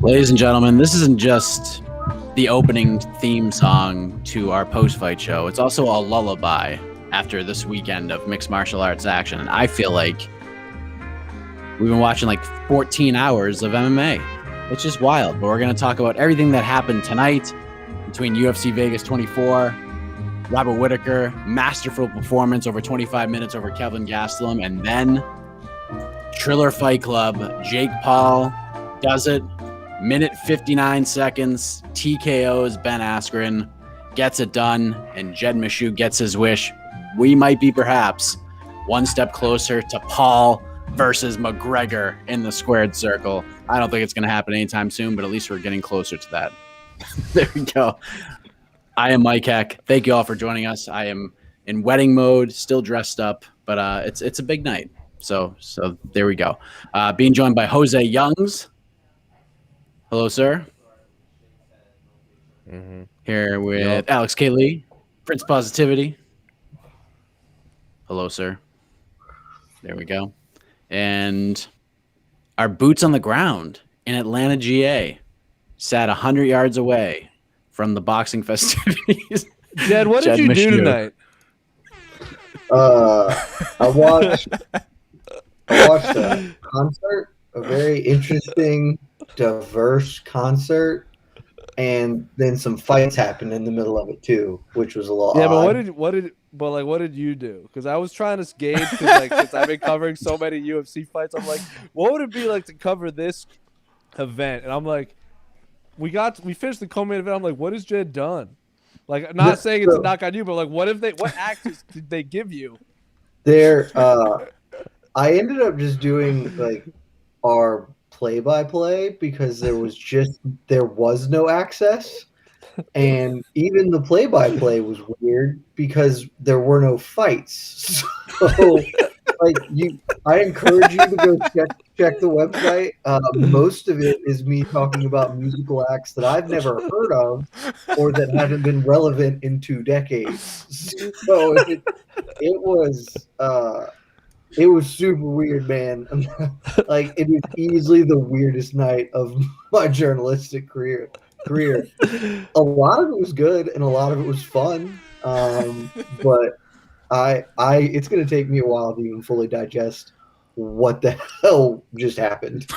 Ladies and gentlemen, this isn't just the opening theme song to our post-fight show. It's also a lullaby after this weekend of mixed martial arts action. And I feel like we've been watching like 14 hours of MMA. It's just wild. But we're going to talk about everything that happened tonight between UFC Vegas 24, Robert Whittaker, masterful performance over 25 minutes over Kelvin Gastelum, and then Triller Fight Club. Jake Paul does it. Minute 59 seconds, TKOs Ben Askren, gets it done, and Jed Meshew gets his wish. We might be perhaps one step closer to Paul versus McGregor in the squared circle. I don't think it's going to happen anytime soon, but at least we're getting closer to that. There we go. I am Mike Heck. Thank you all for joining us. I am in wedding mode, still dressed up, but it's a big night. So there we go. Being joined by José Youngs. Hello, sir. Here with Alex K. Lee, Prince Positivity. Hello, sir. There we go. And our boots on the ground in Atlanta, GA, sat 100 yards away from the boxing festivities. Jed, what did you do tonight? I watched a concert, a very interesting, diverse concert, and then some fights happened in the middle of it too, which was a lot. Yeah, but what did you do? Because I was trying to gauge, since I've been covering so many UFC fights, I'm like, what would it be like to cover this event? And I'm like, we finished the co-main event. I'm like, what has Jed done? Like, I'm not saying it's a knock on you, but like, what acts did they give you? I ended up just doing like our play-by-play because there was no access, and even the play-by-play was weird because there were no fights. So I encourage you to go check the website. Most of it is me talking about musical acts that I've never heard of or that haven't been relevant in 2 decades. So it was super weird, man. Like, it was easily the weirdest night of my journalistic career. A lot of it was good and a lot of it was fun. But it's going to take me a while to even fully digest what the hell just happened.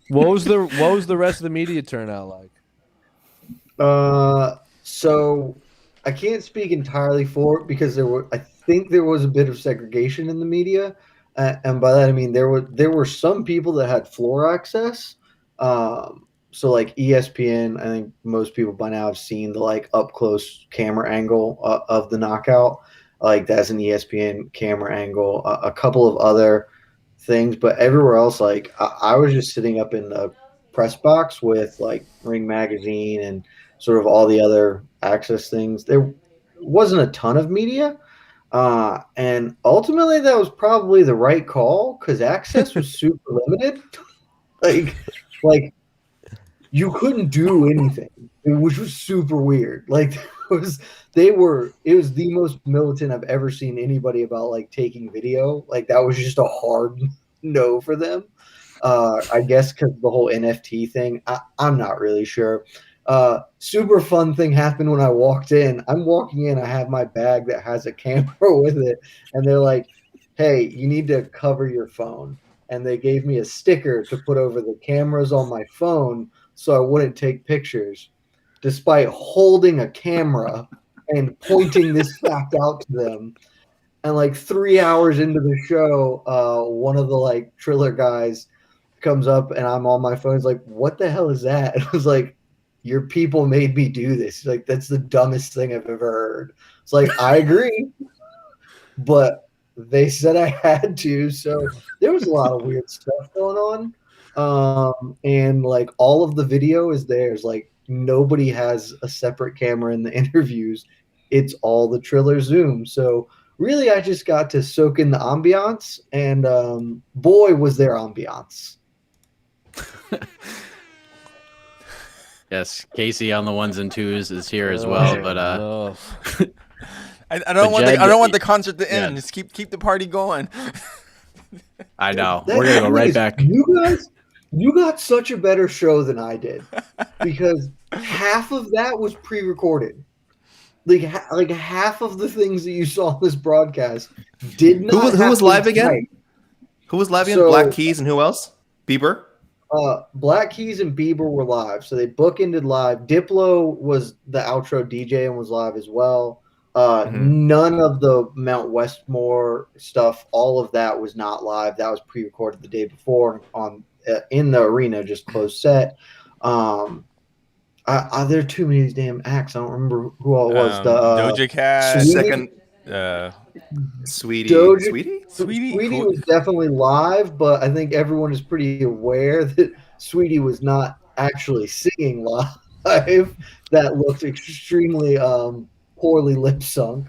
What was the rest of the media turnout like? So I can't speak entirely for it because I think there was a bit of segregation in the media. And by that I mean there were some people that had floor access. So like ESPN, I think most people by now have seen the like up close camera angle of the knockout. Like that's an ESPN camera angle. A couple of other things, but everywhere else, like I was just sitting up in the press box with like Ring Magazine and sort of all the other access things. There wasn't a ton of media. And ultimately that was probably the right call because access was super limited. Like you couldn't do anything, which was super weird. Like it was the most militant I've ever seen anybody about like taking video. Like that was just a hard no for them. I guess because the whole NFT thing, I'm not really sure. Super fun thing happened when I walked in. I'm walking in, I have my bag that has a camera with it, and they're like, hey, you need to cover your phone. And they gave me a sticker to put over the cameras on my phone so I wouldn't take pictures, despite holding a camera and pointing this fact out to them. And like 3 hours into the show, one of the like Triller guys comes up and I'm on my phone. He's like, what the hell is that? I was like, your people made me do this. Like, that's the dumbest thing I've ever heard. It's like, I agree, but they said I had to. So there was a lot of weird stuff going on. And like all of the video is theirs. Like nobody has a separate camera in the interviews. It's all the Triller Zoom. So really, I just got to soak in the ambiance, and boy, was there ambiance. Yes, Casey on the ones and twos is here as well, but I don't want the concert to end. Just keep the party going. I know. We're gonna go right back. You guys, You got such a better show than I did because half of that was pre-recorded. Like half of the things that you saw in this broadcast did not Who was happen live again? tonight. Who was live again? So, Black Keys and who else? Bieber. Black Keys and Bieber were live, so they bookended live. Diplo was the outro DJ and was live as well. None of the Mount Westmore stuff, all of that was not live. That was pre-recorded the day before on in the arena, just closed set. There are too many damn acts. I don't remember who all it was. Doja Cat, Second. Sweetie Sweetie was definitely live, but I think everyone is pretty aware that Sweetie was not actually singing live. That looked extremely poorly lip sunk.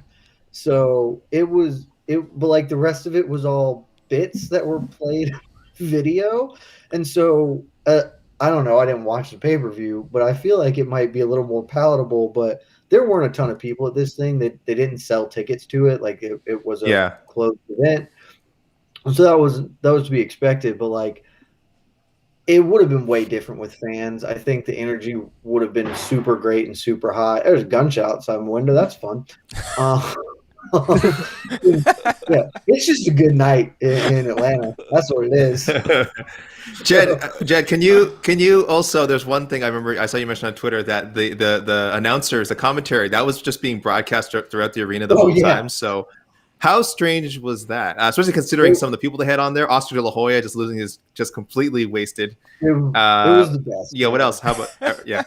So but like the rest of it was all bits that were played video. And so I don't know, I didn't watch the pay-per-view, but I feel like it might be a little more palatable. But there weren't a ton of people at this thing. They didn't sell tickets to it. Like it was a closed event. So that was to be expected, but like it would have been way different with fans. I think the energy would have been super great and super high. There's a gunshot outside my window. That's fun. Yeah, it's just a good night in Atlanta. That's what it is. Jed, can you also? There's one thing I remember. I saw you mention on Twitter that the announcers, the commentary, that was just being broadcast throughout the arena the whole time. So, how strange was that? Especially considering some of the people they had on there. Oscar De La Hoya just losing his, just completely wasted. It was the best. Yeah. What else? How about yeah?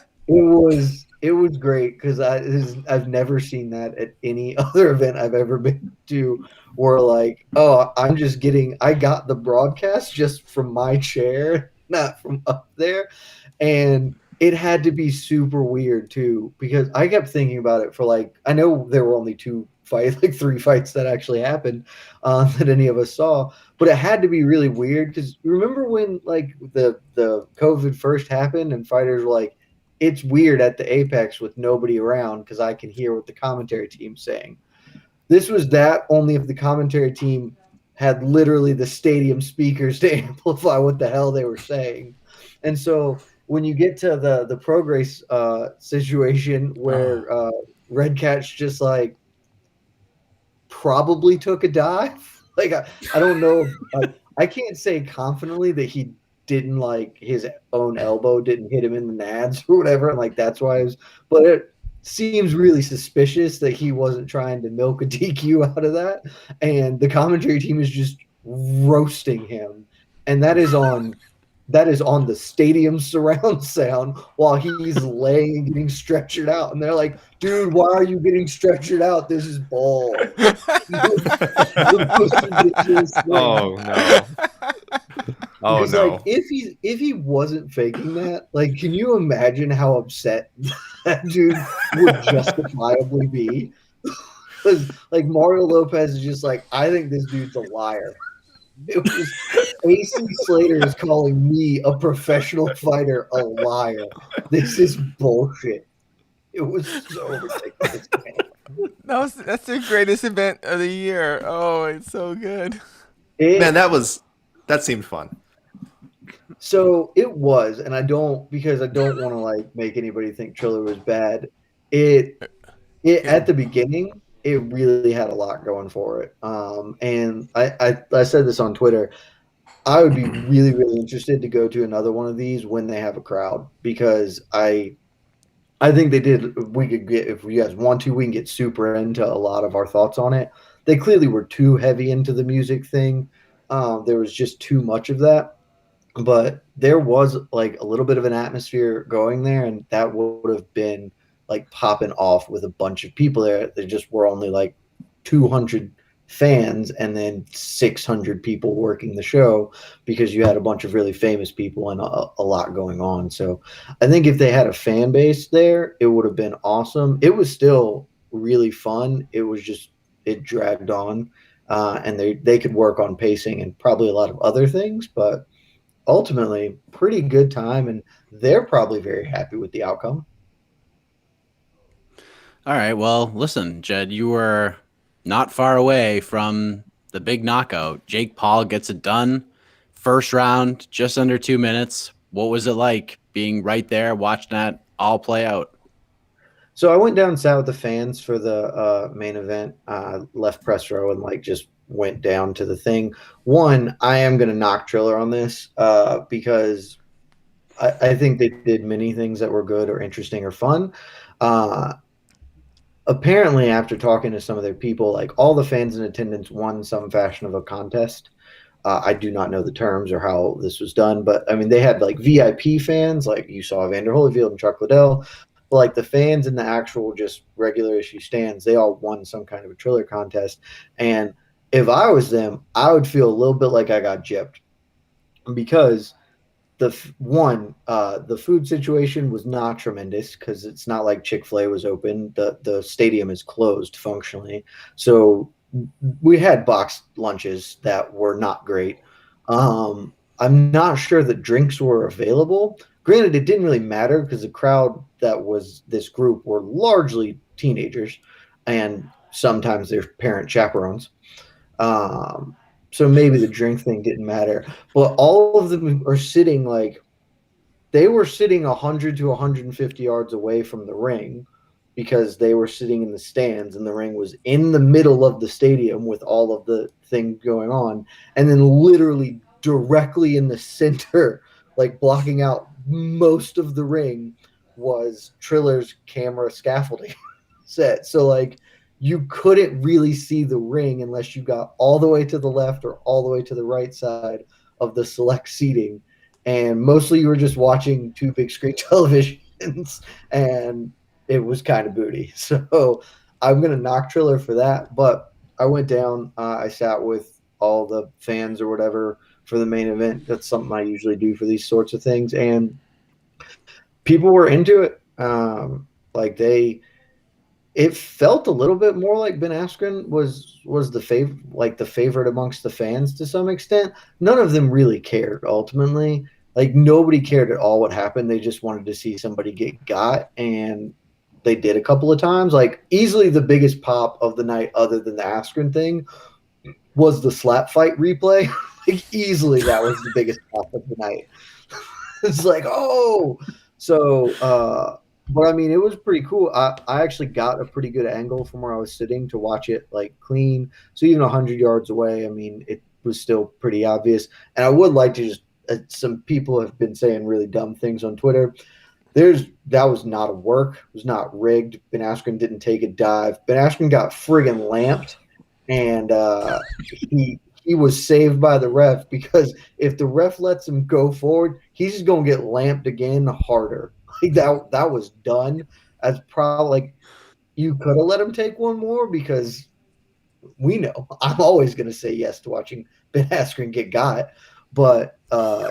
It was great because I've never seen that at any other event I've ever been to, where like, oh, I got the broadcast just from my chair, not from up there. And it had to be super weird too, because I kept thinking about it for like, I know there were only three fights that actually happened that any of us saw, but it had to be really weird because remember when like the COVID first happened and fighters were like, it's weird at the Apex with nobody around because I can hear what the commentary team's saying. This was that, only if the commentary team had literally the stadium speakers to amplify what the hell they were saying. And so when you get to the Progress situation where Red Cat's just like probably took a dive, like I don't know. I can't say confidently that he didn't like his own elbow didn't hit him in the nads or whatever, and like that's why but it seems really suspicious that he wasn't trying to milk a DQ out of that, and the commentary team is just roasting him, and that is on the stadium surround sound while he's laying and getting stretchered out, and they're like, dude, why are you getting stretchered out? This is ball. Oh no. Oh because, no! like, if he wasn't faking that, like, can you imagine how upset that dude would justifiably be? Because like Mario Lopez is just like, I think this dude's a liar. It was AC Slater is calling me, a professional fighter, a liar. This is bullshit. It was so ridiculous. That's the greatest event of the year. Oh, it's so good. Man, that seemed fun. So it was, and I don't want to like make anybody think Triller was bad. It at the beginning, it really had a lot going for it. And I said this on Twitter. I would be really, really interested to go to another one of these when they have a crowd, because I think they did. We could get, if you guys want to, we can get super into a lot of our thoughts on it. They clearly were too heavy into the music thing. There was just too much of that. But there was like a little bit of an atmosphere going there, and that would have been like popping off with a bunch of people there. There just were only like 200 fans and then 600 people working the show, because you had a bunch of really famous people and a lot going on. So I think if they had a fan base there, it would have been awesome. It was still really fun. It was just, it dragged on, and they could work on pacing and probably a lot of other things, but ultimately pretty good time, and they're probably very happy with the outcome. All right, well, listen, Jed, you were not far away from the big knockout. Jake Paul gets it done, First round, just under 2 minutes. What was it like being right there, watching that all play out? So I went down and sat with the fans for the main event, left press row, and like just went down to the thing. One, I am going to knock Triller on this because I think they did many things that were good or interesting or fun. Apparently, after talking to some of their people, like all the fans in attendance won some fashion of a contest. I do not know the terms or how this was done, but I mean, they had like VIP fans, like you saw Evander Holyfield and Chuck Liddell. But like the fans in the actual just regular issue stands, they all won some kind of a Triller contest. And if I was them, I would feel a little bit like I got gypped because the food situation was not tremendous because it's not like Chick-fil-A was open. The stadium is closed functionally, so we had boxed lunches that were not great. I'm not sure that drinks were available. Granted, it didn't really matter because the crowd that was this group were largely teenagers and sometimes their parent chaperones. So maybe the drink thing didn't matter, but all of them are sitting like they were sitting 100 to 150 yards away from the ring because they were sitting in the stands and the ring was in the middle of the stadium with all of the thing going on. And then literally directly in the center, like blocking out most of the ring, was Triller's camera scaffolding set. So like you couldn't really see the ring unless you got all the way to the left or all the way to the right side of the select seating. And mostly you were just watching two big screen televisions, and it was kind of booty. So I'm going to knock Triller for that. But I went down, I sat with all the fans or whatever for the main event. That's something I usually do for these sorts of things. And people were into it. It felt a little bit more like Ben Askren was the favorite amongst the fans to some extent. None of them really cared ultimately. Like nobody cared at all what happened. They just wanted to see somebody get got, and they did a couple of times. Like easily the biggest pop of the night, other than the Askren thing, was the slap fight replay. Like easily that was the biggest pop of the night. It's like, oh, so. But I mean, it was pretty cool. I actually got a pretty good angle from where I was sitting to watch it like clean. So even 100 yards away, I mean, it was still pretty obvious. And I would like to just some people have been saying really dumb things on Twitter. That was not a work. It was not rigged. Ben Askren didn't take a dive. Ben Askren got friggin' lamped, and he was saved by the ref because if the ref lets him go forward, he's just gonna get lamped again harder. Like that was done. As probably like you could have let him take one more because we know I'm always going to say yes to watching Ben Askren get got. But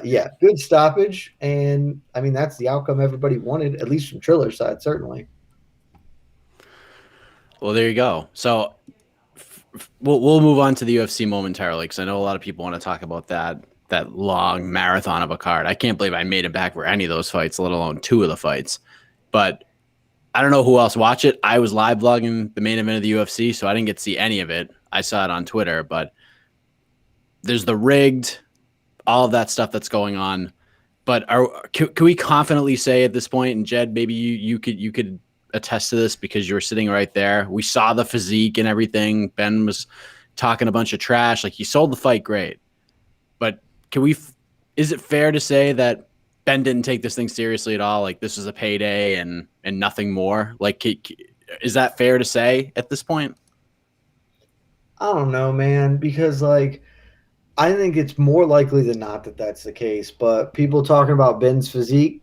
yeah, good stoppage, and I mean that's the outcome everybody wanted, at least from Triller's side, certainly. Well, there you go. So we'll move on to the UFC momentarily because I know a lot of people want to talk about that long marathon of a card. I can't believe I made it back for any of those fights, let alone two of the fights. But I don't know who else watched it. I was live vlogging the main event of the UFC, so I didn't get to see any of it. I saw it on Twitter, but there's the rigged, all of that stuff that's going on. But can we confidently say at this point, and Jed, maybe you could attest to this because you were sitting right there. We saw the physique and everything. Ben was talking a bunch of trash. Like he sold the fight great. But is it fair to say that Ben didn't take this thing seriously at all? Like this was a payday and nothing more. Like, is that fair to say at this point? I don't know, man, because like I think it's more likely than not that that's the case. But people talking about Ben's physique,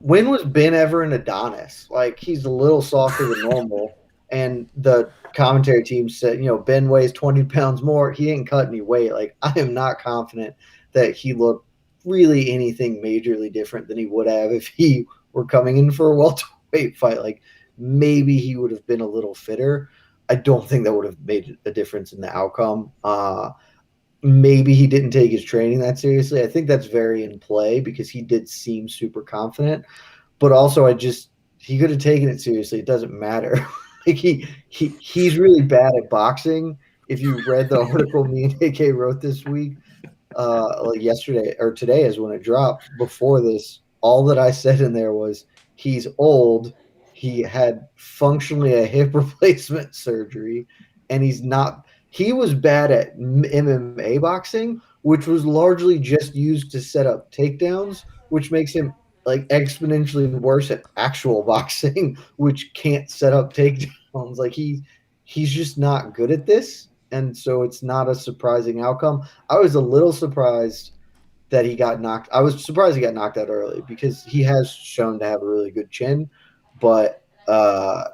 when was Ben ever an Adonis? Like he's a little softer than normal, and the commentary team said, Ben weighs 20 pounds more. He didn't cut any weight. Like I am not confident that he looked really anything majorly different than he would have if he were coming in for a welterweight fight. Like maybe he would have been a little fitter. I don't think that would have made a difference in the outcome. Maybe he didn't take his training that seriously. I think that's very in play because he did seem super confident, but also he could have taken it seriously. It doesn't matter. Like he's really bad at boxing. If you read the article me and AK wrote this week, like yesterday or today is when it dropped. Before this, all that I said in there was he's old. He had functionally a hip replacement surgery, and he's not. He was bad at MMA boxing, which was largely just used to set up takedowns, which makes him like exponentially worse at actual boxing, which can't set up takedowns. Like he's just not good at this, and so it's not a surprising outcome. I was a little surprised that he got knocked. I was surprised he got knocked out early because he has shown to have a really good chin, but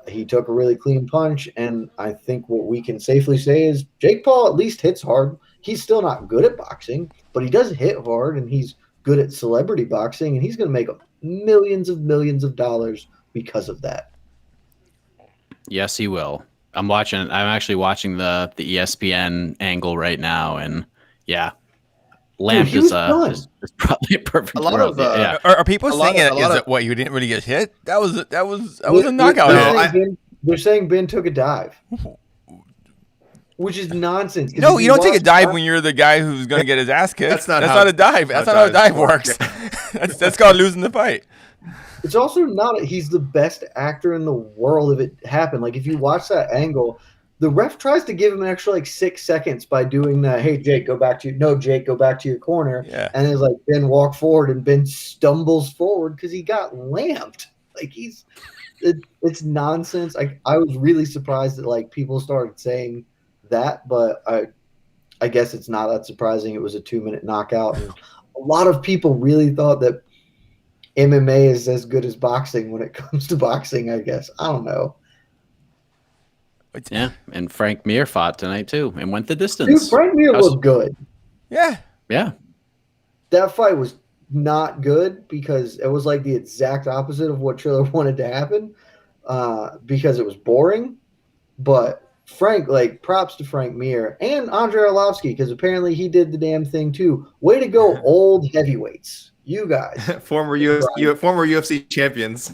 he took a really clean punch. And I think what we can safely say is Jake Paul at least hits hard. He's still not good at boxing, but he does hit hard, and he's good at celebrity boxing, and he's going to make millions of dollars because of that. Yes, he will. I'm actually watching the ESPN angle right now, and yeah, Lamp is probably a perfect. A lot of are people saying it? What, you didn't really get hit? That was a knockout. They're saying Ben took a dive, which is nonsense. No, you don't take a dive when you're the guy who's going to get his ass kicked. That's not a dive. That's not how a dive works. That's called losing the fight. It's also not. He's the best actor in the world if it happened. Like, if you watch that angle, the ref tries to give him an extra 6 seconds by doing that. Hey, Jake, go back to your corner. Yeah. And it's like Ben walk forward, and Ben stumbles forward because he got lamped. Like it's nonsense. I was really surprised that people started saying that, but I guess it's not that surprising. It was a 2-minute knockout, and a lot of people really thought that MMA is as good as boxing when it comes to boxing, I guess. I don't know. Yeah, and Frank Mir fought tonight too and went the distance. Dude, Frank Mir looked good. Yeah. Yeah. That fight was not good because it was the exact opposite of what Triller wanted to happen because it was boring. But Frank, props to Frank Mir and Andrei Arlovsky because apparently he did the damn thing too. Way to go, old heavyweights. You guys. former UFC champions.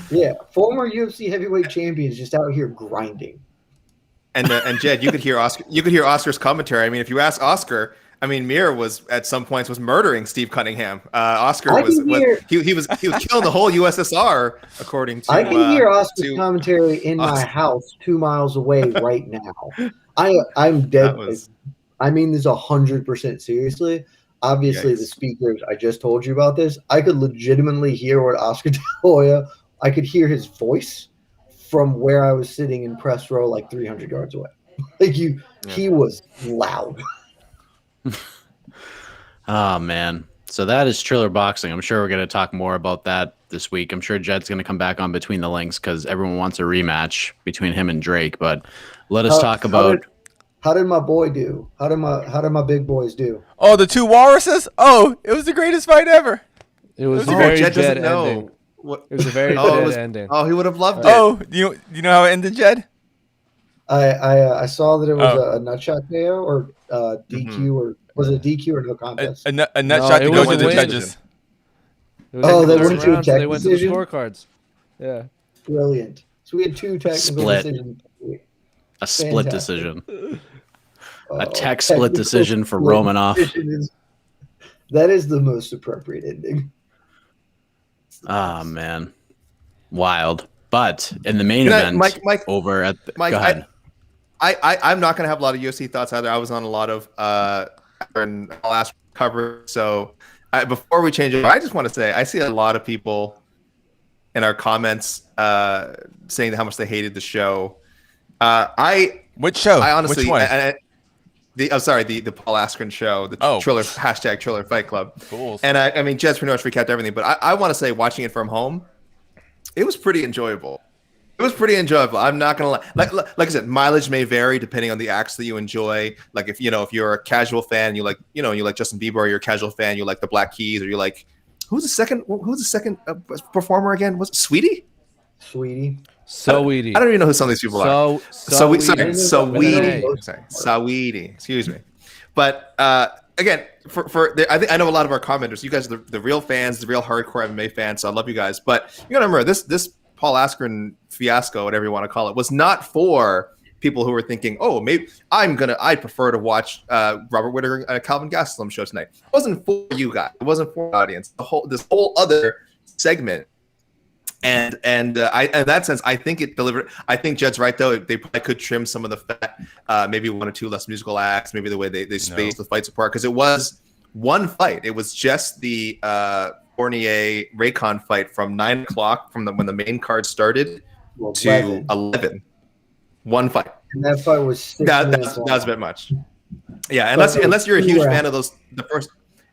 Yeah, former UFC heavyweight champions just out here grinding. And Jed, you could hear Oscar's commentary. I mean, if you ask Oscar, I mean, Mir was at some points was murdering Steve Cunningham. Oscar was killing the whole USSR, according to. I can hear Oscar's commentary in my house 2 miles away right now. I'm dead. I mean this 100% seriously. Obviously, the speakers, I just told you about this. I could legitimately hear what Oscar De La Hoya, I could hear his voice from where I was sitting in press row 300 yards away. He was loud. Oh, man. So that is Triller Boxing. I'm sure we're going to talk more about that this week. I'm sure Jed's going to come back on Between the Links because everyone wants a rematch between him and Drake. But let us talk about... How did my boy do? How did my big boys do? Oh, the two walruses? Oh, it was the greatest fight ever. It was a very Jed dead doesn't ending. know. It was a very dead ending. Oh, he would have loved it. Oh, do you know how it ended, Jed? I saw that it was a nutshot KO or DQ or was it DQ or no contest? A nut shot to go to the judges. They went to a tech they went to the scorecards. Yeah. Brilliant. So we had two technical decisions. A split decision. A tech split decision for Romanov. That is the most appropriate ending. Ah, man. Wild. But in the main event, Mike, over at the, Mike, go ahead. I'm not going to have a lot of UFC thoughts either. I was on a lot of and I'll ask cover. So before we change it, I just want to say I see a lot of people in our comments saying how much they hated the show. Which show? I honestly, which one? The Paul Askren show, the Triller #Triller Fight Club. Cool. And I mean, Jed's pretty much recapped everything, but I want to say, watching it from home, it was pretty enjoyable. I'm not gonna lie. Like I said, mileage may vary depending on the acts that you enjoy. Like if you're a casual fan, you like Justin Bieber, or you're a casual fan, you like the Black Keys, or you like who's the second performer again? Was it Sweetie? Sweetie. I don't even know who some of these people are. Saweetie. Excuse me. But again, I know a lot of our commenters. You guys are the real fans, the real hardcore MMA fans. So I love you guys. But you gotta remember this Paul Askren fiasco, whatever you want to call it, was not for people who were thinking, oh, maybe I prefer to watch Robert Whittaker and Kelvin Gastelum show tonight. It wasn't for you guys. It wasn't for the audience. This whole other segment. And in that sense, I think it delivered. I think Jed's right, though. They probably could trim some of the fat, maybe one or two less musical acts, maybe the way they spaced the fights apart, because it was one fight. It was just the Fournier-Raycon fight from 9 o'clock when the main card started to 11. One fight. And that fight was 6 minutes long. That was a bit much. Yeah, unless you're a huge fan of the first.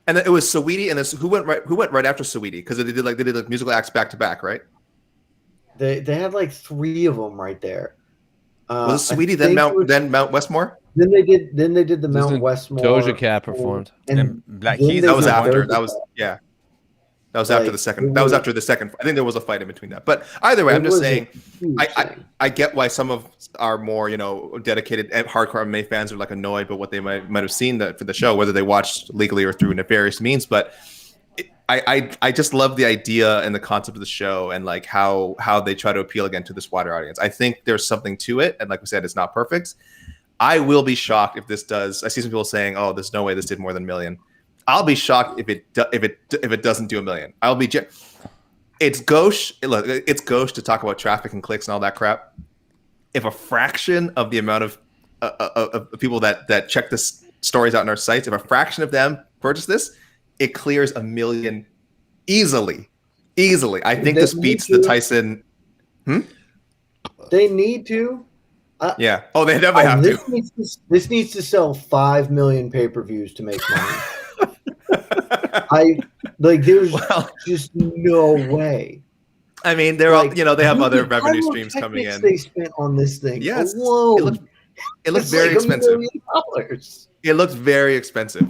And then it was Saweetie, and this who went right after Saweetie, because they did musical acts back to back, right? They had like 3 of them right there. Was it Saweetie then Mount Westmore? Then they did the Mount Westmore. Doja Cat performed. And Black Keys. That was after. That was after the second. That was after the second. I think there was a fight in between that. But either way, I'm just saying, I get why some of our more dedicated hardcore MMA fans are like annoyed by what they might have seen for the show, whether they watched legally or through nefarious means. But I just love the idea and the concept of the show, and like how they try to appeal again to this wider audience. I think there's something to it, and like we said, it's not perfect. I will be shocked if this does. I see some people saying, "Oh, there's no way this did more than $1 million." I'll be shocked if it doesn't do $1 million. It's gauche. Look, it's gauche to talk about traffic and clicks and all that crap. If a fraction of the amount of people that check this stories out in our sites, if a fraction of them purchase this, it clears $1 million easily. I think this beats the Tyson. They need to. Yeah. Oh, they definitely have to. This needs to sell 5 million pay-per-views to make money. There's just no way. I mean, they're all, they have other revenue streams coming in. They spent on this thing. Yes. It looks very expensive. It looks very expensive.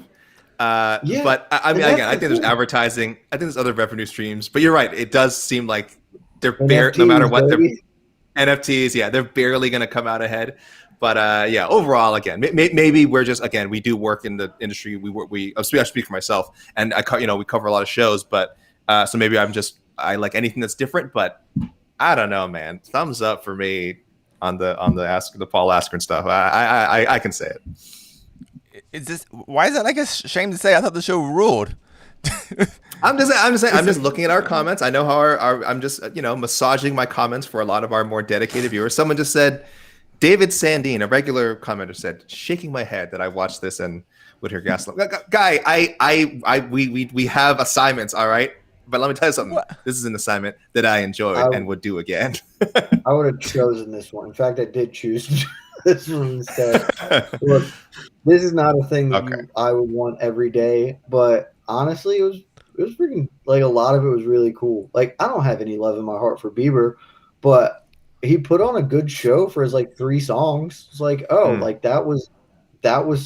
But I mean, again, I think there's advertising. I think there's other revenue streams. But you're right. It does seem like they're no matter what, they're NFTs. Yeah, they're barely going to come out ahead. But overall, again, maybe we're just, again, we do work in the industry. I speak for myself, and we cover a lot of shows. But so maybe I like anything that's different. But I don't know, man. Thumbs up for me on the Paul Askren stuff. I can say it. Why is that like a shame to say? I thought the show ruled. I'm just looking at our comments. I know how I'm just massaging my comments for a lot of our more dedicated viewers. Someone just said, David Sandine, a regular commenter, said, shaking my head that I watched this and would hear Gastelum. Guy, we have assignments, all right? But let me tell you something. What? This is an assignment that I enjoyed and would do again. I would have chosen this one. In fact, I did choose this one instead. Look, this is not a thing that I would want every day, but honestly, it was freaking, like, a lot of it was really cool. Like, I don't have any love in my heart for Bieber, but he put on a good show for his 3 songs. It's like, like that was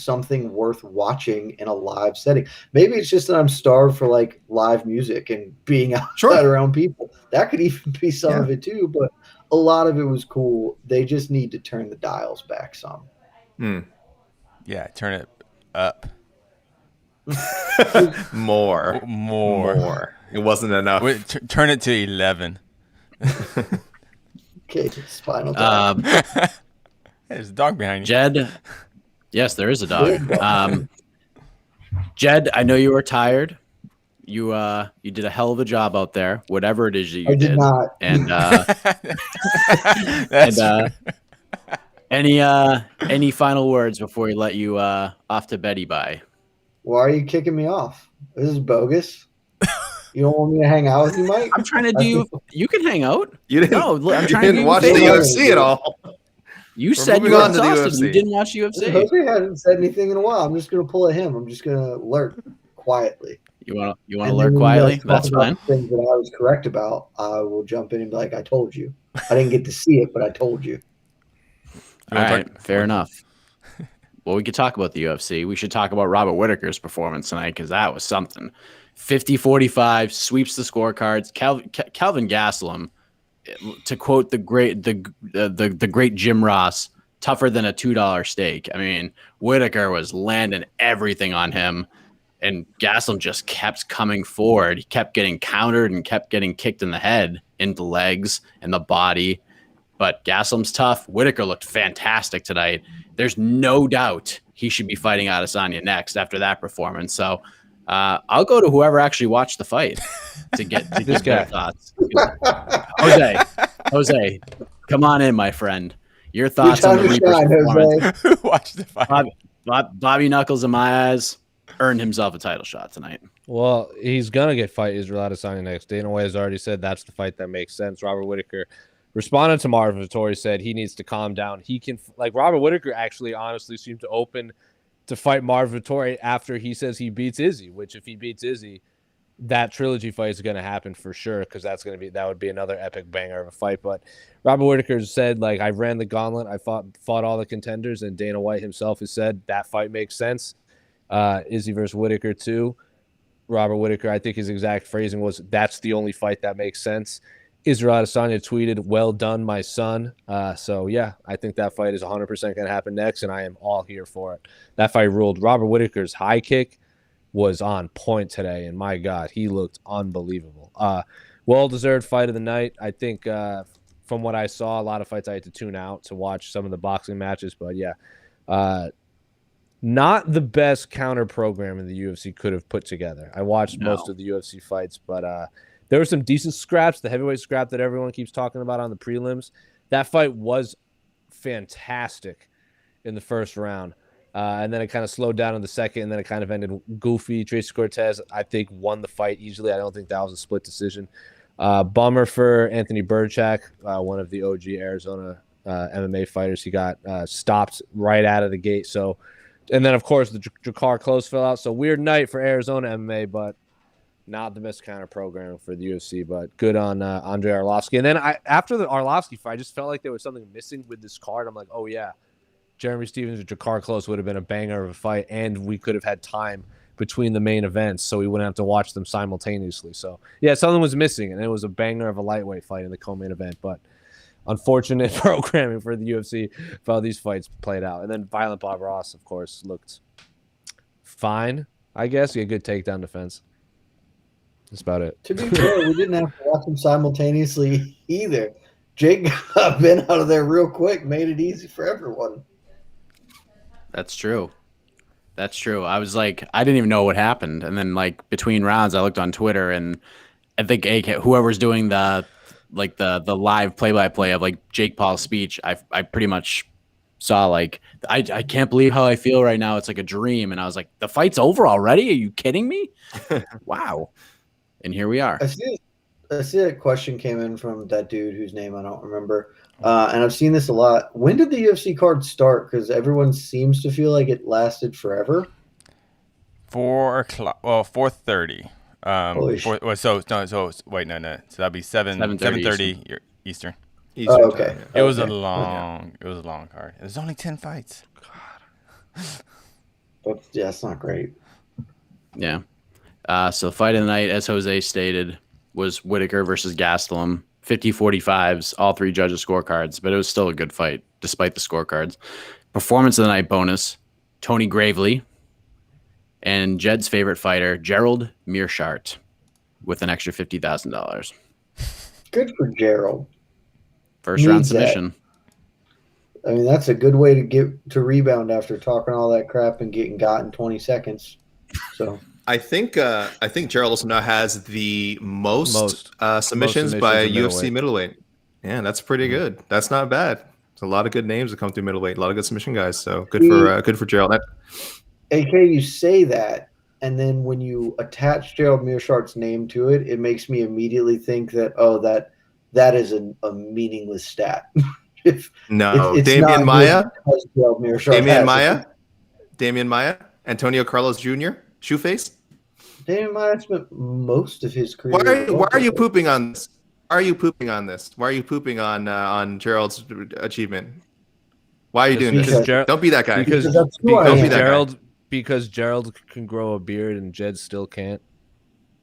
something worth watching in a live setting. Maybe it's just that I'm starved for live music and being outside around people. That could even be some of it too, but a lot of it was cool. They just need to turn the dials back some. Yeah, turn it up. More. It wasn't enough. Wait, turn it to 11. Okay, Spinal Tap. There's a dog behind you. Jed. Yes, there is a dog. Jed, I know you were tired. You did a hell of a job out there, whatever it is that you did. Not. And any final words before we let you off to Betty bye? Why are you kicking me off? This is bogus. You don't want me to hang out with you, Mike? I'm trying to do. You can hang out. You didn't. No, I'm trying you didn't to watch the UFC at all. You said you were exhausted. You didn't watch UFC. Jose hasn't said anything in a while. I'm just gonna pull at him. I'm just gonna lurk quietly. You want to lurk quietly? That's fine. Things that I was correct about, I will jump in and be like, "I told you." I didn't get to see it, but I told you. All right, fair enough. Well, we could talk about the UFC. We should talk about Robert Whittaker's performance tonight, because that was something. 50-45, sweeps the scorecards. Kelvin Gastelum, to quote the great Jim Ross, tougher than a $2 steak. I mean, Whittaker was landing everything on him, and Gastelum just kept coming forward. He kept getting countered and kept getting kicked in the head, in the legs, and the body. But Gastelum's tough. Whittaker looked fantastic tonight. There's no doubt he should be fighting Adesanya next after that performance. So I'll go to whoever actually watched the fight to get This guy. their thoughts. Jose, come on in, my friend. Your thoughts on the Reaper's performance. Who watched the fight? Bobby Knuckles, in my eyes, earned himself a title shot tonight. Well, he's gonna get fight Israel Adesanya next. Dana White has already said that's the fight that makes sense. Robert Whittaker responded to Marvin Vettori, said he needs to calm down. He can, like, Robert Whittaker actually honestly seemed to open to fight Marvin Vettori after he says he beats Izzy, which if he beats Izzy, that trilogy fight is going to happen for sure, because that would be another epic banger of a fight. But Robert Whittaker said, like, I ran the gauntlet, I fought all the contenders, and Dana White himself has said that fight makes sense. Izzy versus Whittaker too. Robert Whittaker, I think his exact phrasing was, that's the only fight that makes sense. Israel Adesanya tweeted, well done, my son. So, yeah, I think that fight is 100% going to happen next, and I am all here for it. That fight ruled. Robert Whittaker's high kick was on point today, and my God, he looked unbelievable. Well-deserved fight of the night. I think from what I saw, a lot of fights I had to tune out to watch some of the boxing matches, but, yeah, not the best counter program in the UFC could have put together. I watched most of the UFC fights, but there were some decent scraps. The heavyweight scrap that everyone keeps talking about on the prelims, that fight was fantastic in the first round. And then it kind of slowed down in the second, and then it kind of ended goofy. Tracy Cortez, I think, won the fight easily. I don't think that was a split decision. Bummer for Anthony Burchak, one of the OG Arizona MMA fighters. He got stopped right out of the gate. So, and then, of course, the Jakar close fell out. So, weird night for Arizona MMA, but not the best counter programming for the UFC, but good on Andrei Arlovsky. And then after the Arlovsky fight, I just felt like there was something missing with this card. I'm like, oh, yeah, Jeremy Stevens or Jakar Close would have been a banger of a fight, and we could have had time between the main events so we wouldn't have to watch them simultaneously. So, yeah, something was missing, and it was a banger of a lightweight fight in the co-main event. But unfortunate programming for the UFC for how these fights played out. And then Violent Bob Ross, of course, looked fine, I guess. He had good takedown defense. That's about it. To be fair, we didn't have to watch them simultaneously either. Jake got Ben out of there real quick, made it easy for everyone. That's true. That's true. I was like, I didn't even know what happened. And then, like, between rounds, I looked on Twitter, and I think whoever's doing the live play-by-play of, like, Jake Paul's speech, I pretty much saw, like, I can't believe how I feel right now. It's like a dream. And I was like, the fight's over already? Are you kidding me? Wow. And here we are. I see a question came in from that dude whose name I don't remember. And I've seen this a lot. When did the UFC card start? Because everyone seems to feel like it lasted forever. 4:30. So that'd be 7:30 Eastern. Oh, okay. Time, yeah. It was a long card. It was only 10 fights. God. That's not great. Yeah. So fight of the night, as Jose stated, was Whittaker versus Gastelum. 50-45s, all three judges' scorecards, but it was still a good fight despite the scorecards. Performance of the night bonus, Tony Gravely, and Jed's favorite fighter, Gerald Meerschaert, with an extra $50,000. Good for Gerald. First round submission. I mean, that's a good way to get to rebound after talking all that crap and getting got in 20 seconds. So I think Gerald also now has the most submissions by a UFC middleweight. Yeah, that's pretty good. That's not bad. There's a lot of good names that come through middleweight. A lot of good submission guys. So good for Gerald. AK, you say that, and then when you attach Gerald Meerschaert's name to it, it makes me immediately think that that is a meaningless stat. Damian Maia, Antonio Carlos Jr., Shoeface. Damian Maia spent most of his career. Why are you pooping on this? Why are you pooping on this? Why are you pooping on Gerald's achievement? Why are you doing this? Don't be that guy. Because Gerald can grow a beard and Jed still can't.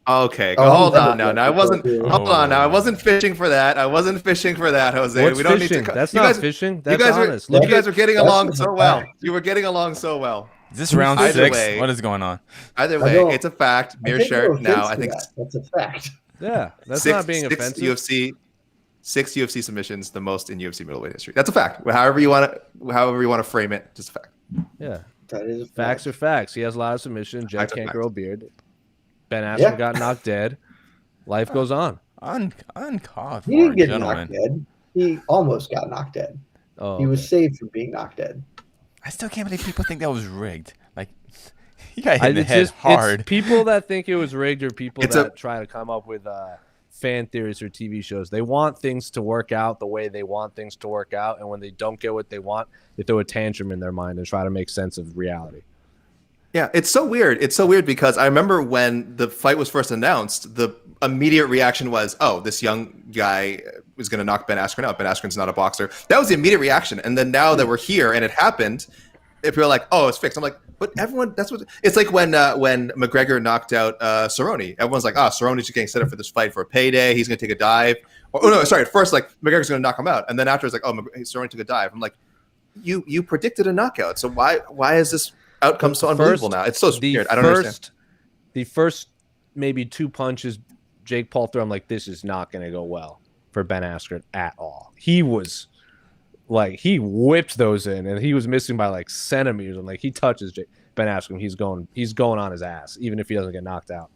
Okay, hold on now. I wasn't fishing for that. Jose. What's we don't fishing? Need to. That's not fishing. That's honest. You guys are getting along so well. You were getting along so well. Is this round 6? What is going on? Either way, it's a fact. Meerschaert now. I think that's a fact. Yeah, that's not being offensive. UFC. 6 UFC submissions, the most in UFC middleweight history. That's a fact. However you want to frame it, just a fact. Yeah, That is a facts fact. are facts. He has a lot of submissions. Jed Facts are can't facts. grow a beard. Ben Askren got knocked dead. Life goes on. Uncaught He didn't for, get gentlemen. knocked dead. He almost got knocked dead. Oh, He was saved from being knocked dead. I still can't believe people think that was rigged. Like, he got hit in the head It's hard. people that think it was rigged, or people It's that try to come up with fan theories or TV shows. They want things to work out the way they want things to work out, and when they don't get what they want, they throw a tantrum in their mind and try to make sense of reality. Yeah, it's so weird. It's so weird because I remember when the fight was first announced, the immediate reaction was, "Oh, this young guy is going to knock Ben Askren out. Ben Askren's not a boxer." That was the immediate reaction. And then now that we're here and it happened, if you're like, "Oh, it's fixed," I'm like, "But everyone, that's what." It's like when McGregor knocked out Cerrone. Everyone's like, "Oh, Cerrone's just getting set up for this fight for a payday. He's going to take a dive." Or, no, sorry. At first, like McGregor's going to knock him out, and then after it's like, "Oh, Cerrone took a dive." I'm like, "You predicted a knockout, so why is this outcome so unbelievable now?" It's so weird. I don't understand. The first maybe 2 punches Jake Paul threw, I'm like, this is not going to go well for Ben Askren at all. He was like, he whipped those in, and he was missing by like centimeters. And like, he touches Ben Askren, he's going on his ass, even if he doesn't get knocked out.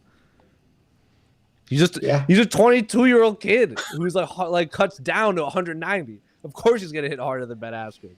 He's a 22-year-old kid who's like cuts down to 190. Of course, he's gonna hit harder than Ben Askren.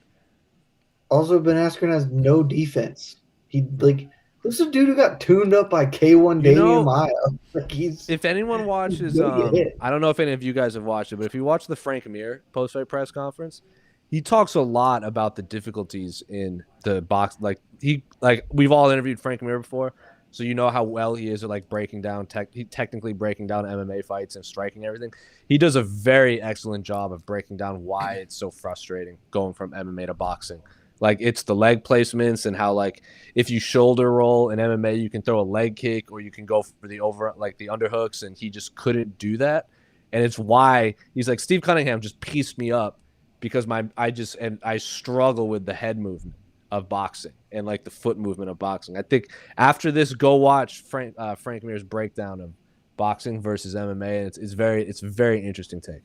Also, Ben Askren has no defense. This is a dude who got tuned up by K1 Damian Maia. Like if anyone watches, I don't know if any of you guys have watched it, but if you watch the Frank Mir post-fight press conference, he talks a lot about the difficulties in the box. We've all interviewed Frank Mir before, so you know how well he is at like breaking down, technically breaking down MMA fights and striking everything. He does a very excellent job of breaking down why it's so frustrating going from MMA to boxing. Like, it's the leg placements and how, like, if you shoulder roll in MMA, you can throw a leg kick or you can go for the underhooks, and he just couldn't do that. And it's why he's like, Steve Cunningham just pieced me up because I struggle with the head movement of boxing and like the foot movement of boxing. I think after this, go watch Frank Mir's breakdown of boxing versus MMA. And it's a very interesting take.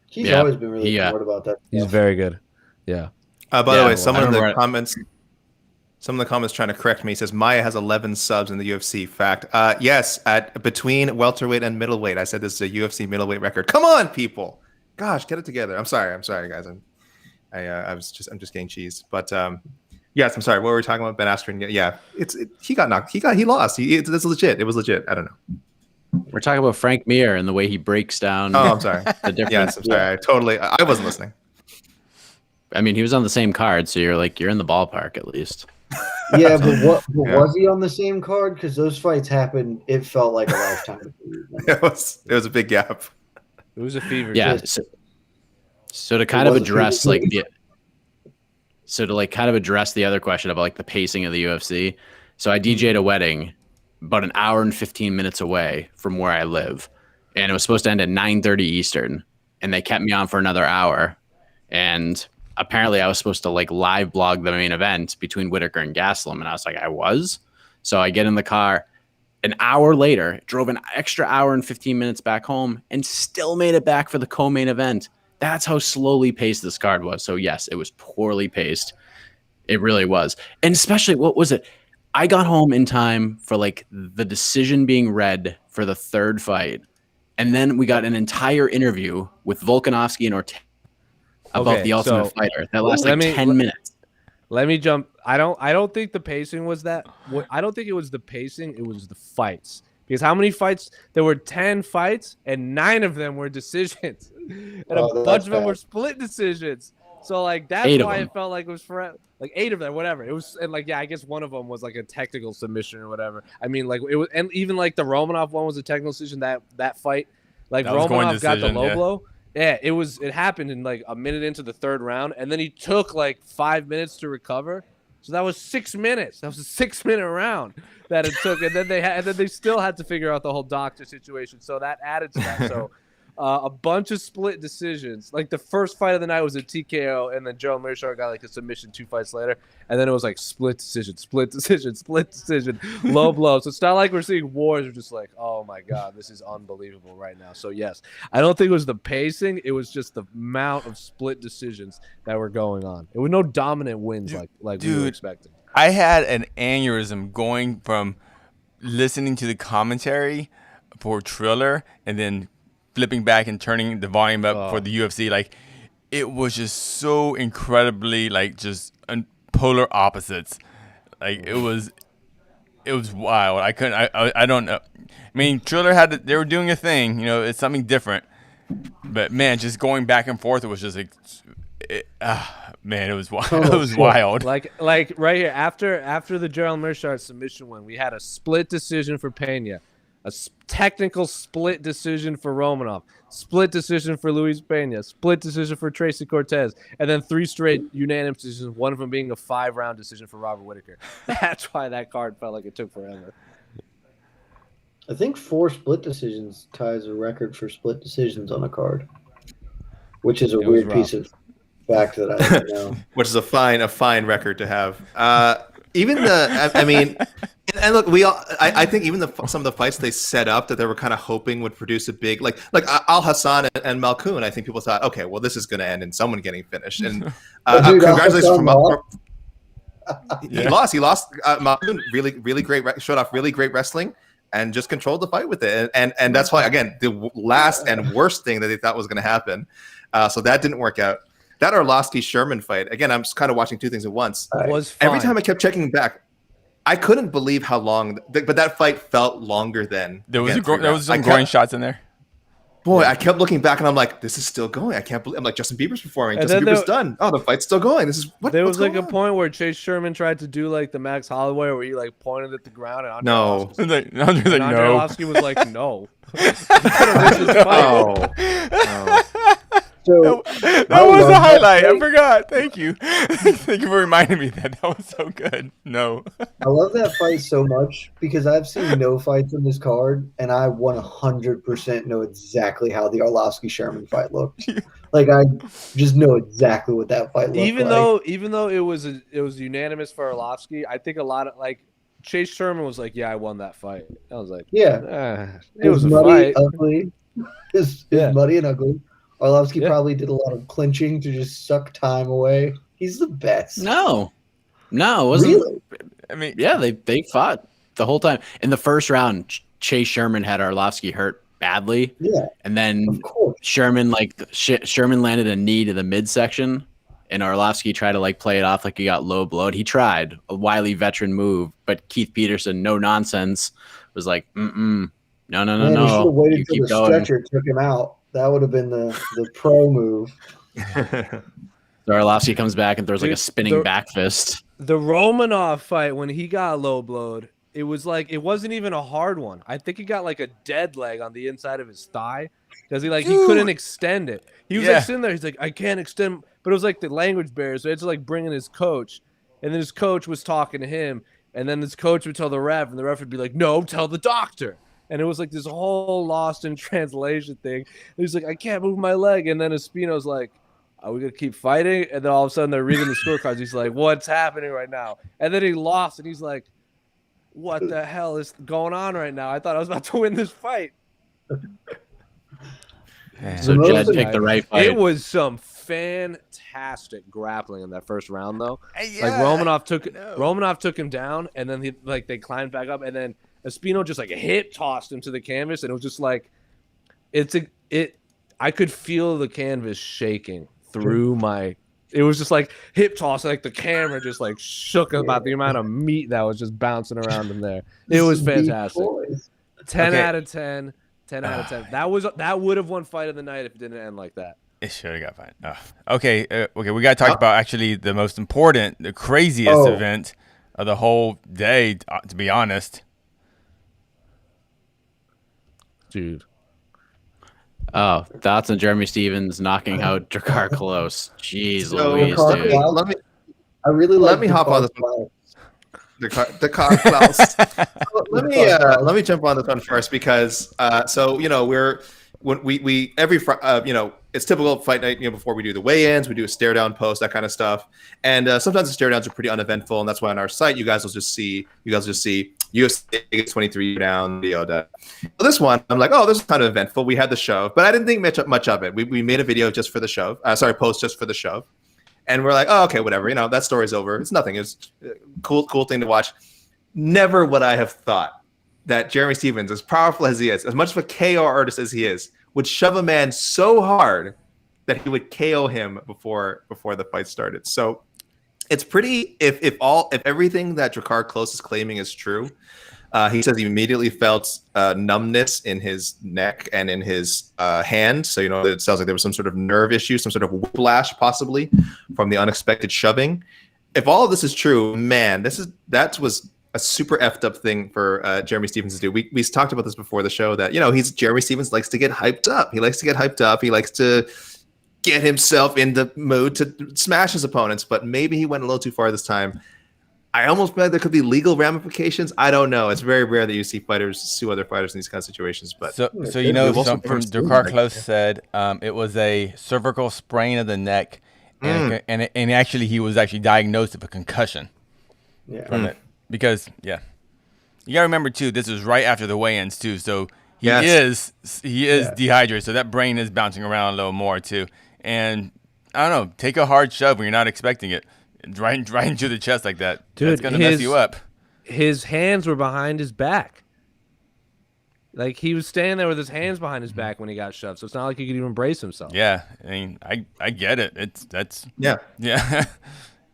He's always been really smart about that. He's very good. Yeah. By the way, someone in the comments trying to correct me. He says Maia has 11 subs in the UFC. Fact. Yes, at between welterweight and middleweight. I said this is a UFC middleweight record. Come on, people. Gosh, get it together. I'm sorry, guys. I'm just getting cheesed. But yes, I'm sorry. What were we talking about? Ben Askren. Yeah, he got knocked. He lost. That's legit. It was legit. I don't know. We're talking about Frank Mir and the way he breaks down. Oh, I'm sorry. The difference. Yes, I'm sorry. I wasn't listening. I mean, he was on the same card, so you're in the ballpark at least. Yeah, but was he on the same card? Because those fights happened. It felt like a lifetime. It was a big gap. It was a fever. Yeah. So to kind of address the other question about like the pacing of the UFC. So I DJ'd a wedding about an hour and 15 minutes away from where I live, and it was supposed to end at 9:30 Eastern, and they kept me on for another hour, and apparently I was supposed to like live blog the main event between Whittaker and Gastelum. And I was like, I was. So I get in the car an hour later, drove an extra hour and 15 minutes back home, and still made it back for the co-main event. That's how slowly paced this card was. So yes, it was poorly paced. It really was. And especially, what was it? I got home in time for like the decision being read for the third fight. And then we got an entire interview with Volkanovski and Ortega about the Ultimate Fighter. That lasted 10 minutes. Let me jump. I don't think the pacing was that. I don't think it was the pacing. It was the fights. Because how many fights? There were 10 fights, and 9 of them were decisions, and a bunch of them were split decisions. So like that's why it felt like it was for like 8 of them, whatever. It was, and like I guess one of them was like a technical submission or whatever. I mean, like it was, and even like the Romanov one was a technical decision. That fight, like Romanov got the low blow. Yeah, it happened in like a minute into the third round, and then he took like 5 minutes to recover. So that was 6 minutes. That was a 6-minute round that it took, and then they still had to figure out the whole doctor situation. So that added to that. So A bunch of split decisions. Like the first fight of the night was a TKO, and then Joe Mershaw got like a submission 2 fights later, and then it was like split decision, low blow. So it's not like we're seeing wars. We're just like, oh my god, this is unbelievable right now. So yes, I don't think it was the pacing. It was just the amount of split decisions that were going on. It was no dominant wins like we were expecting. I had an aneurysm going from listening to the commentary for Triller and then flipping back and turning the volume up for the UFC. Like, it was just so incredibly like just polar opposites. Like it was wild. I don't know. I mean, Triller they were doing a thing. You know, it's something different. But man, just going back and forth, it was just like, man, it was wild. It was wild. Like right here after the Gerald Mershaw submission win, we had a split decision for Pena, a technical split decision for Romanov, split decision for Luis Pena, split decision for Tracy Cortez, and then 3 straight unanimous decisions, one of them being a 5-round decision for Robert Whittaker. That's why that card felt like it took forever. I think 4 split decisions ties a record for split decisions on a card, which is a weird piece of fact that I didn't know. Which is a fine record to have. And look, I think even some of the fights they set up that they were kind of hoping would produce a big like Al Hassan and Malkoun. I think people thought, okay, well, this is going to end in someone getting finished. And congratulations from Malkoun. He lost. Malkoun really great, showed off really great wrestling and just controlled the fight with it. And that's why, again, the last and worst thing that they thought was going to happen. So that didn't work out. That Arlovsky-Sherman fight, again, I'm just kind of watching 2 things at once. Every time I kept checking back, I couldn't believe how long, but that fight felt longer than. There was some groin shots in there. Boy, I kept looking back and I'm like, this is still going. I can't believe. I'm like, Justin Bieber's performing. Justin Bieber's done. Oh, the fight's still going. This is what. There was like a point where Chase Sherman tried to do like the Max Holloway, where he like pointed at the ground and Andre Arlovsky was like, no. So that was a highlight. I forgot. Thank you. Thank you for reminding me that was so good. No. I love that fight so much because I've seen no fights on this card, and I 100% know exactly how the Arlovsky-Sherman fight looked. Like I just know exactly what that fight looked like. Even though it was unanimous for Arlovsky, I think a lot of like Chase Sherman was like, yeah, I won that fight. I was like, yeah, it was a muddy, fight. Ugly. It's muddy and ugly. Arlovsky probably did a lot of clinching to just suck time away. He's the best. No, it wasn't. Really? I mean, yeah, they fought the whole time. In the first round, Chase Sherman had Arlovsky hurt badly. Yeah, and then Sherman landed a knee to the midsection, and Arlovsky tried to like play it off like he got low blowed. He tried a wily veteran move, but Keith Peterson, no nonsense, was like, no. He should have waited till the stretcher took him out. That would have been the pro move. So Arlovsky comes back and throws like a spinning back fist. The Romanov fight, when he got low blowed, it was like it wasn't even a hard one. I think he got like a dead leg on the inside of his thigh because he couldn't extend it. He was like sitting there. He's like, I can't extend, but it was like the language barrier. So he had to like bring in his coach, and then his coach was talking to him, and then his coach would tell the ref, and the ref would be like, no, tell the doctor. And it was like this whole lost in translation thing. He's like, I can't move my leg. And then Espino's like, are we going to keep fighting? And then all of a sudden they're reading the scorecards. He's like, what's happening right now? And then he lost. And he's like, what the hell is going on right now? I thought I was about to win this fight. So Jed picked the right fight. It was some fantastic grappling in that first round, though. Yeah, like Romanov took him down, and then they climbed back up, and then Espino just like hip tossed him to the canvas, and it was just like I could feel the canvas shaking through my. It was just like hip toss, like the camera just like shook about the amount of meat that was just bouncing around in there. It was fantastic. 10 out of 10. 10 out of 10. That would have won fight of the night if it didn't end like that. It should have got fine. Okay, we got to talk about actually the most important, the craziest event of the whole day, to be honest. Dude. Oh, thoughts on Jeremy Stevens knocking out Drakkar Klose. Jeez Louise, dude. Let me hop on this one. Drakkar Klose. Let me jump on this one first because we're when we every it's typical fight night. Before we do the weigh-ins, we do a stare down post, that kind of stuff. And sometimes the stare downs are pretty uneventful, and that's why on our site you guys will just see UFC 23 down video. So this one, I'm like, oh, this is kind of eventful. We had the shove, but I didn't think much of it. We made a video just for the shove. Post just for the shove. And we're like, oh, okay, whatever. That story's over. It's nothing. It's a cool thing to watch. Never would I have thought that Jeremy Stephens, as powerful as he is, as much of a KO artist as he is, would shove a man so hard that he would KO him before the fight started. So it's pretty. If everything that Drakkar Klose is claiming is true, he says he immediately felt numbness in his neck and in his hand. So it sounds like there was some sort of nerve issue, some sort of whiplash, possibly from the unexpected shoving. If all of this is true, man, that was a super effed up thing for Jeremy Stephens to do. We talked about this before the show that Jeremy Stephens likes to get hyped up. He likes to get hyped up. He likes to get himself in the mood to smash his opponents. But maybe he went a little too far this time. I almost feel like there could be legal ramifications. I don't know. It's very rare that you see fighters sue other fighters in these kind of situations. But so from Drakkar Klose said it was a cervical sprain of the neck, and actually he was diagnosed with a concussion from it. Because you gotta remember too, this is right after the weigh-ins too, so he is dehydrated, so that brain is bouncing around a little more too. And I don't know, take a hard shove when you're not expecting it, right into the chest like that. Dude, that's gonna mess you up. His hands were behind his back. Like he was standing there with his hands behind his back when he got shoved, so it's not like he could even brace himself. Yeah, I mean, I get it. Yeah.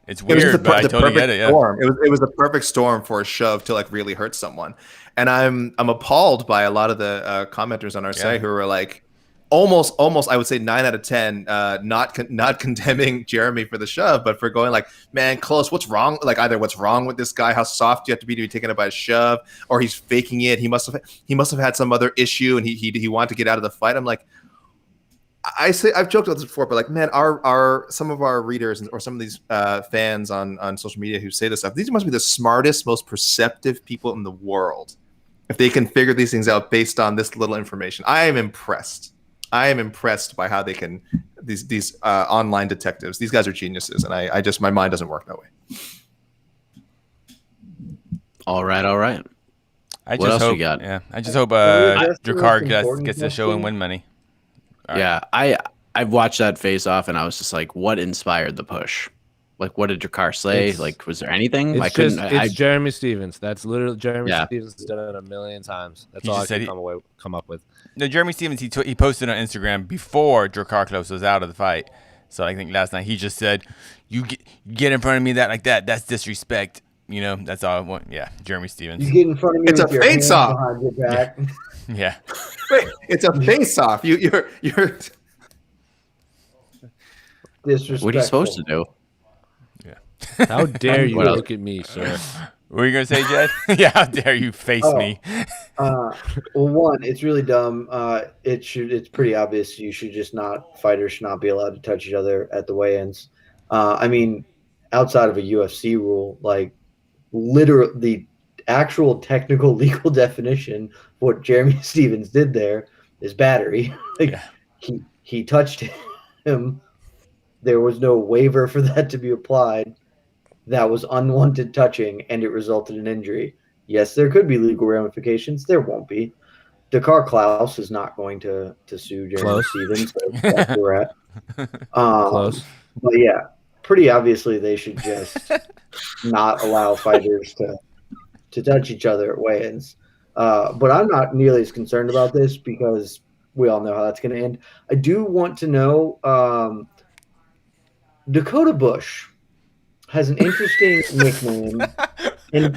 It's weird, it but I totally get it. Yeah. It was the perfect storm for a shove to like really hurt someone. And I'm appalled by a lot of the commenters on our site who are like almost I would say 9 out of 10 not condemning Jeremy for the shove, but for going like, man, Klose, what's wrong? Like either what's wrong with this guy, how soft you have to be taken up by a shove, or he's faking it. He must have had some other issue and he wanted to get out of the fight. I'm like, I've joked about this before, but like, man, our some of our readers or some of these fans on social media who say this stuff, these must be the smartest, most perceptive people in the world if they can figure these things out based on this little information. I am impressed by how they can these online detectives. These guys are geniuses, and I just my mind doesn't work that way. All right. What else we got? Yeah, I just hope Drakkar gets the show and win money. Yeah, I watched that face off and I was just like, what inspired the push? Like, what did Drakkar say? Like, was there anything? It's Jeremy Stephens. That's literally Jeremy Stephens has done it a million times. That's all I can come up with. No, Jeremy Stephens, he posted on Instagram before Drakkar Klose was out of the fight. So I think last night he just said, "You get in front of me like that. That's disrespect." That's all I want. Yeah, Jeremy Stephens. You get in front of me. It's with a your face off behind your back. Yeah. Wait, it's a face-off. You're disrespectful. What are you supposed to do? Yeah. How dare you look at me, sir? What were you gonna say, Jed? Yeah, how dare you face me? Well, one, it's really dumb. It's pretty obvious. Fighters should not be allowed to touch each other at the weigh-ins. I mean, outside of a UFC rule, like literally the actual technical legal definition of what Jeremy Stephens did there is battery. He touched him. There was no waiver for that to be applied. That was unwanted touching, and it resulted in injury. Yes, there could be legal ramifications. There won't be. Drakkar Klose is not going to sue Jeremy Stephens. So that's where we're at. Close. But yeah, pretty obviously they should just not allow fighters to touch each other at weigh-ins. But I'm not nearly as concerned about this because we all know how that's going to end. I do want to know Dakota Bush has an interesting nickname. And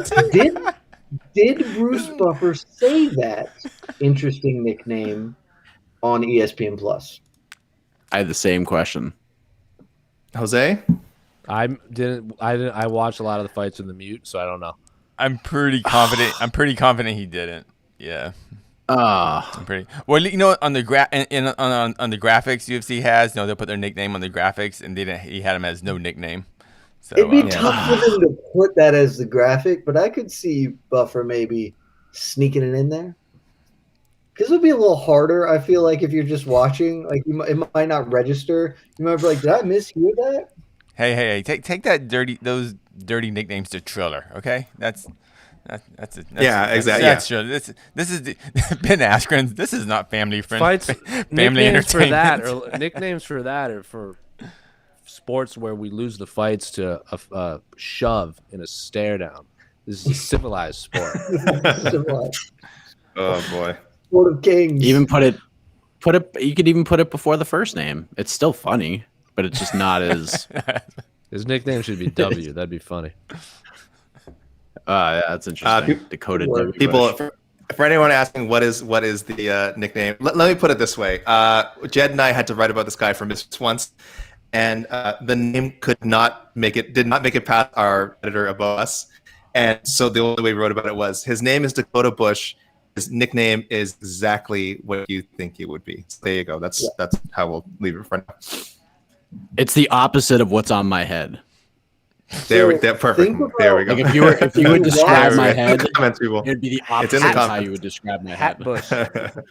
did Bruce Buffer say that interesting nickname on ESPN Plus? I had the same question. Jose? I watched a lot of the fights in the mute, so I don't know. I'm pretty confident he didn't. Yeah. I'm pretty well. On the on the graphics UFC has, they'll put their nickname on the graphics, and he had him as no nickname. So it'd be tough for them to put that as the graphic, but I could see Buffer maybe sneaking it in there. Because it would be a little harder. I feel like if you're just watching, like it might not register. You might be like, "Did I mishear that?" Hey! Take those dirty nicknames to Triller. Okay, that's Yeah, exactly. That's true. This is Ben Askren. This is not family friendly. Fights. Family Nicknames for that are for sports where we lose the fights to a shove and a stare down. This is a civilized sport. Oh boy. Sport of kings. Even put it. You could even put it before the first name. It's still funny, but it's just not as. His nickname should be W. That'd be funny. Yeah, that's interesting. Dakota W. People, Bush. for anyone asking what is the nickname, let me put it this way. Jed and I had to write about this guy for Misfits once, and the name did not make it past our editor above us. And so the only way we wrote about it was his name is Dakota Bush. His nickname is exactly what you think it would be. So there you go. That's how we'll leave it for now. It's the opposite of what's on my head. Perfect. There we go. Like if you would describe my head, comments, people. it'd be the opposite of how you would describe my head. Bush. It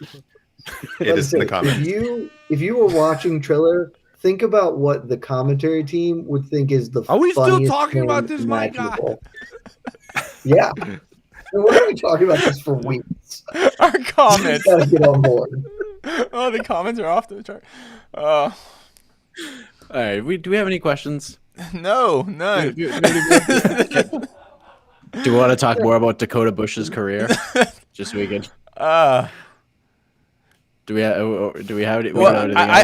is in the comments. If you were watching Triller, think about what the commentary team would think is the. Are we still funniest talking thing about this, my guy? imaginable. Yeah. We're going to be talking about this for weeks. Our comments. You gotta get on board. Oh, the comments are off the chart. All right. Do we have any questions? No, none. Do we want to talk more about Dakota Bush's career? Just so we can. Do we have anything I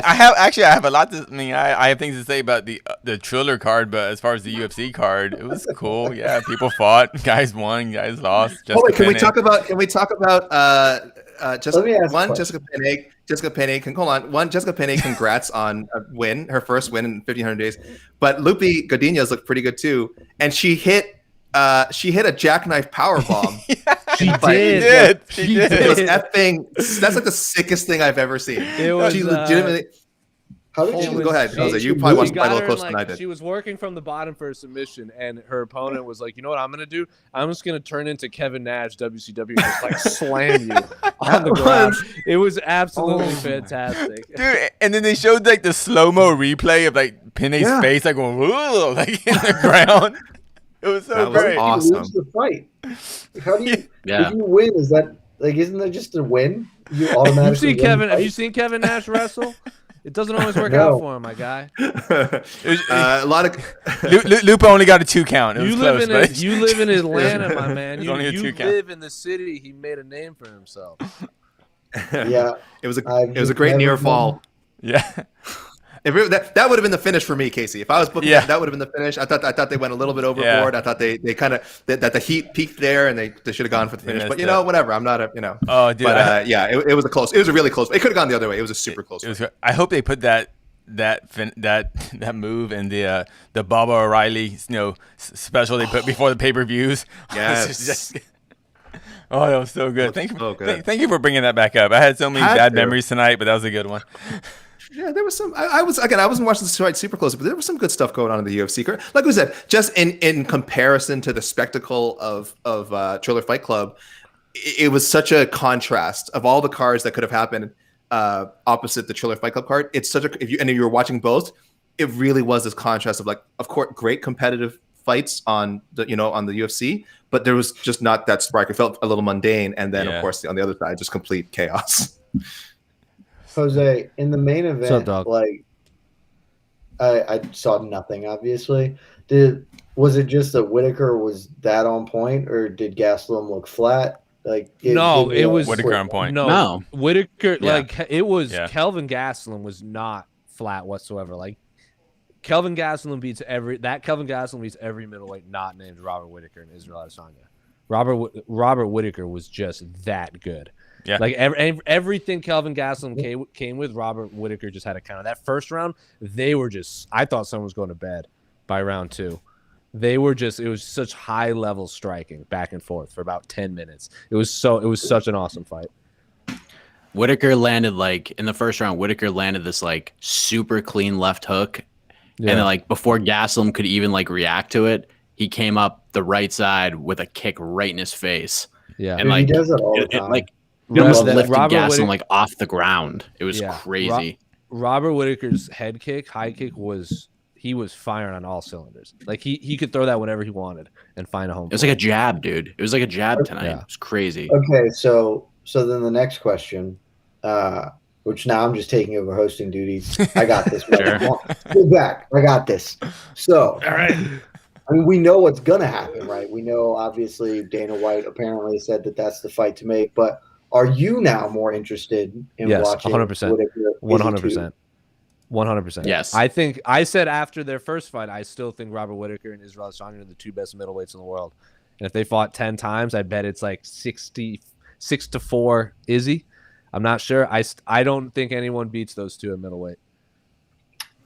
have a lot to. I have things to say about the Triller card, but as far as the UFC card, it was cool. Yeah, people fought, guys won, guys lost. Can we talk about Jessica Penne? Jessica Penne, congrats on a win, her first win in 1,500 days. But Lupe Godinez looked pretty good too, and she hit a jackknife power bomb. She did. It was effing. That's like the sickest thing I've ever seen. It was, she legitimately. How did she go ahead, Jose? You probably watched a little closer than I did. She was working from the bottom for a submission, and her opponent was like, "You know what I'm gonna do? I'm just gonna turn into Kevin Nash, WCW, and just like slam you on the ground." It was absolutely fantastic, dude. And then they showed like the slow mo replay of like Penne's face, like going whoa, like in the ground. It was so great. Awesome. Lose the fight. How do you? If you win, is that like? Isn't that just a win? You automatically. Have you seen Kevin Nash wrestle? It doesn't always work out for him, my guy. A lot of Lupa only got a 2 count. It was close, you live in Atlanta, my man. You live in the city. He made a name for himself. Yeah, it was a great near fall. Yeah. That would have been the finish for me, Casey. If I was booking that would have been the finish. I thought they went a little bit overboard. I thought they kind of that the heat peaked there and they should have gone for the finish. But whatever. I'm not a. Oh, dude. But it was a really close. It could have gone the other way. It was a super close. I hope they put that move in the Baba O'Reilly special they put before the pay-per-views. Yes. Oh, that was so good. Thank you for bringing that back up. I had so many bad memories tonight, but that was a good one. Yeah, there was some. I wasn't watching this fight super close, but there was some good stuff going on in the UFC. Like we said, just in comparison to the spectacle of Triller Fight Club, it was such a contrast of all the cards that could have happened opposite the Triller Fight Club card. It's such a if you were watching both, it really was this contrast of like, of course, great competitive fights on the UFC, but there was just not that spark. It felt a little mundane, and then of course on the other side, just complete chaos. Jose, in the main event, like I saw nothing. Obviously, was it just that Whittaker was that on point, or did Gastelum look flat? Like it was Whittaker on point. No. Whittaker it was Kelvin Gastelum was not flat whatsoever. Like Kelvin Gastelum beats every middleweight not named Robert Whittaker and Israel Adesanya. Robert Whittaker was just that good. Yeah, like everything Kelvin Gastelum came with, Robert Whittaker just had a counter. That first round, I thought someone was going to bed by round 2. It was such high level striking back and forth for about 10 minutes. It was such an awesome fight. Whittaker landed in the first round. Whittaker landed this super clean left hook, and then before Gastelum could even react to it, he came up the right side with a kick right in his face. Yeah, and he does it all the time. He almost That lifted Robert Gastelum Whittaker- like off the ground. It was Yeah. crazy. Robert Whittaker's high kick he was firing on all cylinders. Like he could throw that whenever he wanted and find a home. It was like a jab, dude. It was like a jab tonight. Yeah. It was crazy. Okay, so then the next question, which now I'm just taking over hosting duties. I got this. Sure. Go back. I got this. So, all right. I mean, we know what's going to happen, right? We know, obviously, Dana White apparently said that that's the fight to make. But are you now more interested in watching? 100%. 100%. 100%. Yes. I said after their first fight, I still think Robert Whittaker and Israel Adesanya are the two best middleweights in the world. And if they fought 10 times, I bet it's like 66-4 Izzy. I'm not sure. I don't think anyone beats those two at middleweight.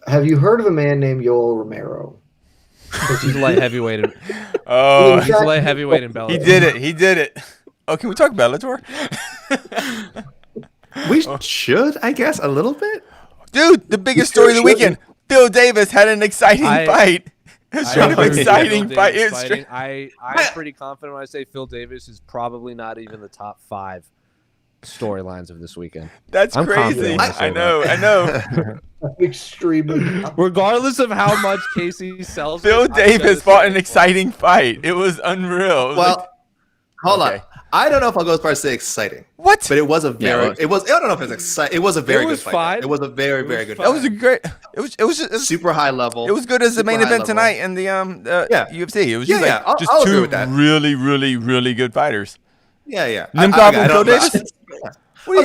Have you heard of a man named Yoel Romero? He's a light heavyweight. Oh, He's a light heavyweight in Bellator. he did it. Oh, can we talk Bellator? We should, I guess, a little bit. Dude, the biggest story of the weekend. Phil Davis had an exciting fight. A straight up exciting fight. I'm pretty confident when I say Phil Davis is probably not even the top 5 storylines of this weekend. That's I'm crazy. confident when say I know. Extremely. Regardless of how much Casey sells, Phil Davis fought an exciting fight. It was unreal. Well, hold on. I don't know if I'll go as far as say exciting. What? But it was a very. I don't know if it's exciting. It was a very good fight. fine. It was a very good That fight. was a great. It was just Super high level. It was good as the main super high event level. tonight in the UFC. It was just I'll just agree two with that. really good fighters. Yeah. Nemkov and Phil Davis.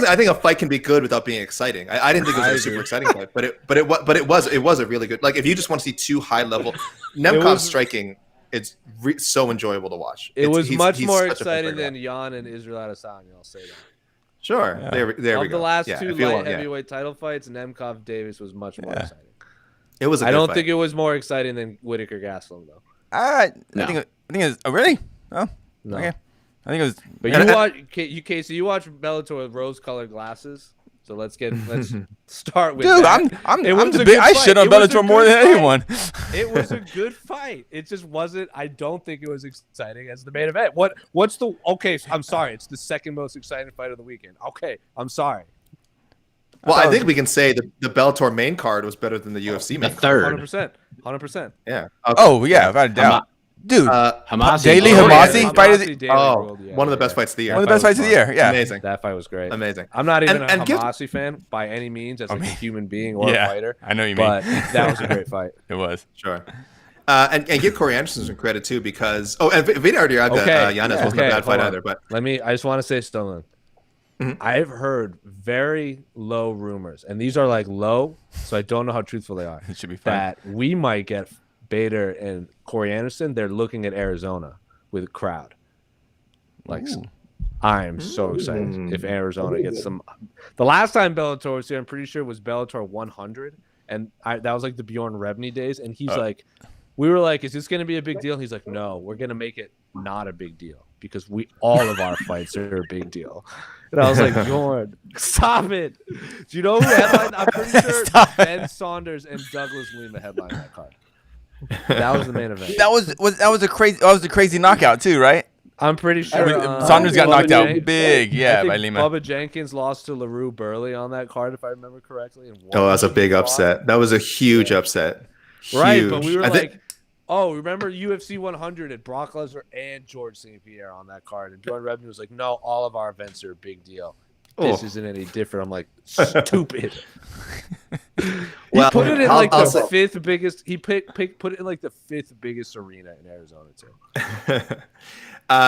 I think a fight can be good without being exciting. I didn't think it was a super exciting fight, but it was a really good. Like if you just want to see two high level, Nemkov's striking, it's so enjoyable to watch. It was much more such a fun exciting fighter. than Jan and Israel Adesanya. I'll say that. Sure, Yeah. there we go. Of the last Yeah, two if you light want, yeah. heavyweight title fights, Nemkov Davis was much more exciting. It was. I don't think it was more exciting than Whittaker Gastelum though. I No. think it was really. Oh, No. okay. I think it was. But Casey, you watch Bellator with rose-colored glasses. So let's start with Dude, that. I shit on Bellator more than anyone. It was a good fight. It just wasn't. I don't think it was exciting as the main event. What's the? Okay, I'm sorry. It's the second most exciting fight of the weekend. Okay, I'm sorry. Well, I think we can say the Bellator main card was better than the UFC main The card. third. 100%. Yeah. Oh yeah, without a doubt. Dude, Hamasi. Daily Hamasi fight of the- One of the best fights of the year. one of the best fights of the year. Yeah. Amazing. That fight was great. Amazing. I'm not even And a give- Hamasi fan by any means as a human being or a fighter. I know what you mean. But that was a great fight. It was. Sure. And give Corey Anderson some credit too, because and Vita already had that Giannis wasn't a bad fight either. But I just want to say, Stolen, I've heard very low rumors, and these are like low, so I don't know how truthful they are. It should be fun. That we might get Bader and Corey Anderson. They're looking at Arizona with a crowd. Like, I'm so excited if Arizona gets some. The last time Bellator was here, I'm pretty sure it was Bellator 100, and that was like the Bjorn Rebney days. And he's like, we were like, is this going to be a big deal? He's like, no, we're going to make it not a big deal because all of our fights are a big deal. And I was like, Bjorn, stop it. Do you know who headlined? I'm pretty sure Ben Saunders and Douglas Lima headlined that card. That was the main event. That was a crazy knockout too, right? I'm pretty sure Saunders got knocked out Jen- big, I think by Lima. Bubba Jenkins lost to LaRue Burley on that card, if I remember correctly. And that was a big upset. That was a huge upset. Right, Huge. but we were I think- remember UFC 100 and Brock Lesnar and George St. Pierre on that card. And Bjorn Rebney was like, no, all of our events are a big deal. This isn't any different. I'm like, stupid. He put it in like the fifth biggest. He put it in like the fifth biggest arena in Arizona too.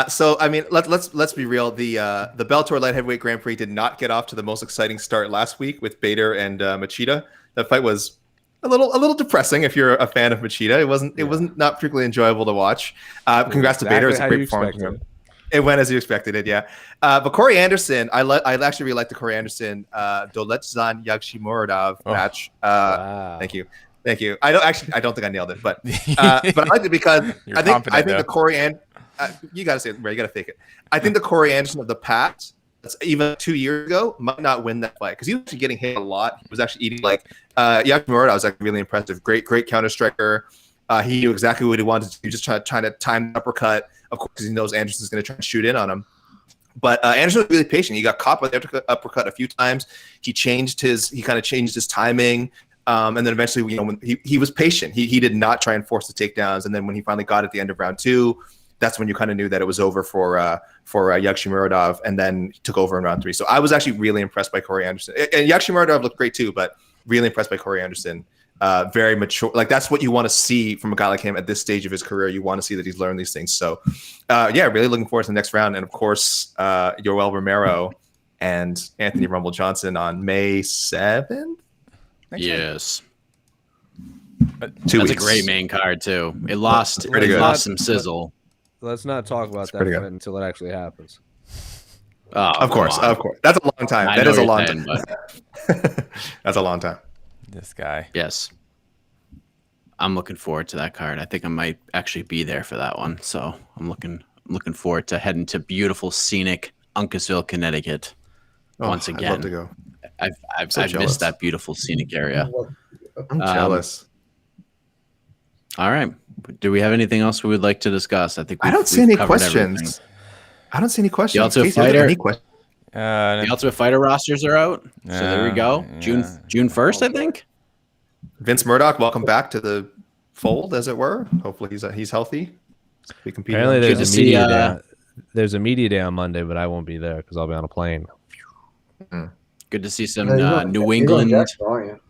So I mean, let's be real. The Bellator light heavyweight Grand Prix did not get off to the most exciting start last week with Bader and Machida. That fight was a little depressing if you're a fan of Machida. It wasn't not particularly enjoyable to watch. Congrats to Bader. It's a great performance from him. It went as you expected it, yeah. But Corey Anderson, I actually really like the Corey Anderson Dolezhdan Yagshimuradov match. Wow. Thank you. I don't think I nailed it, but I liked it because I think the Corey you gotta say it, Ray, you gotta fake it. I think the Corey Anderson of the past, even 2 years ago, might not win that fight because he was actually getting hit a lot. He was actually eating Yagshimuradov was actually really impressive. Great counter striker. He knew exactly what he wanted to do. Just trying to time the uppercut. Of course, because he knows Anderson's going to try and shoot in on him. But Anderson was really patient. He got caught by the uppercut a few times. He kind of changed his timing. And then eventually, when he was patient. He did not try and force the takedowns. And then when he finally got at the end of round 2, that's when you kind of knew that it was over for Yagshimuradov, and then he took over in round 3. So I was actually really impressed by Corey Anderson. And Yagshimuradov looked great too, but really impressed by Corey Anderson. Very mature. Like, that's what you want to see from a guy like him at this stage of his career. You want to see that he's learned these things. So, really looking forward to the next round. And of course, Yoel Romero and Anthony Rumble Johnson on May 7th. Yes. 2 That's weeks. a great main card too. It lost some sizzle. Let's not talk about that until it actually happens. Oh, Of course. That's a long time. That is a long time. But That's a long time. This guy. yes. I'm looking forward to that card. I think I might actually be there for that one. So I'm looking forward to heading to beautiful, scenic Uncasville, Connecticut once again. I'd love to go. I've So jealous. missed that beautiful scenic area. I'm jealous. All right. Do we have anything else we would like to discuss? I think I don't see any covered questions. everything. I don't see any questions. Ultimate Casey, are there Fighter? any questions? The Ultimate Fighter rosters are out. So there we go. June 1st, I think. Vince Murdoch, welcome back to the fold, as it were. Hopefully he's healthy. We compete. Apparently, Good to there's a see, media day. There's a media day on Monday, but I won't be there because I'll be on a plane. Good to see some You're going New to England. Jacksonville, aren't you?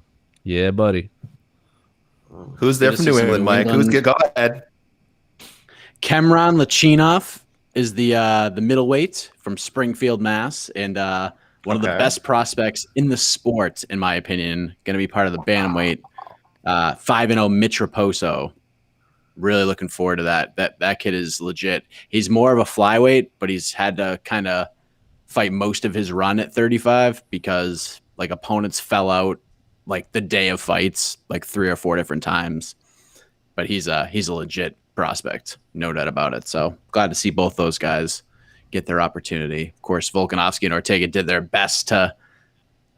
Yeah, buddy. Who's there Good from to New see some England, New Mike? England. Go ahead. Kemron Lachinov is the middleweight from Springfield, Mass, and one of the best prospects in the sport, in my opinion. Going to be part of the bantamweight. 5-0 Mitch Raposo. Really looking forward to that. That kid is legit. He's more of a flyweight, but he's had to kind of fight most of his run at 35 because like opponents fell out like the day of fights like 3 or 4 different times. But he's a legit prospect, no doubt about it. So glad to see both those guys get their opportunity. Of course, Volkanovski and Ortega did their best to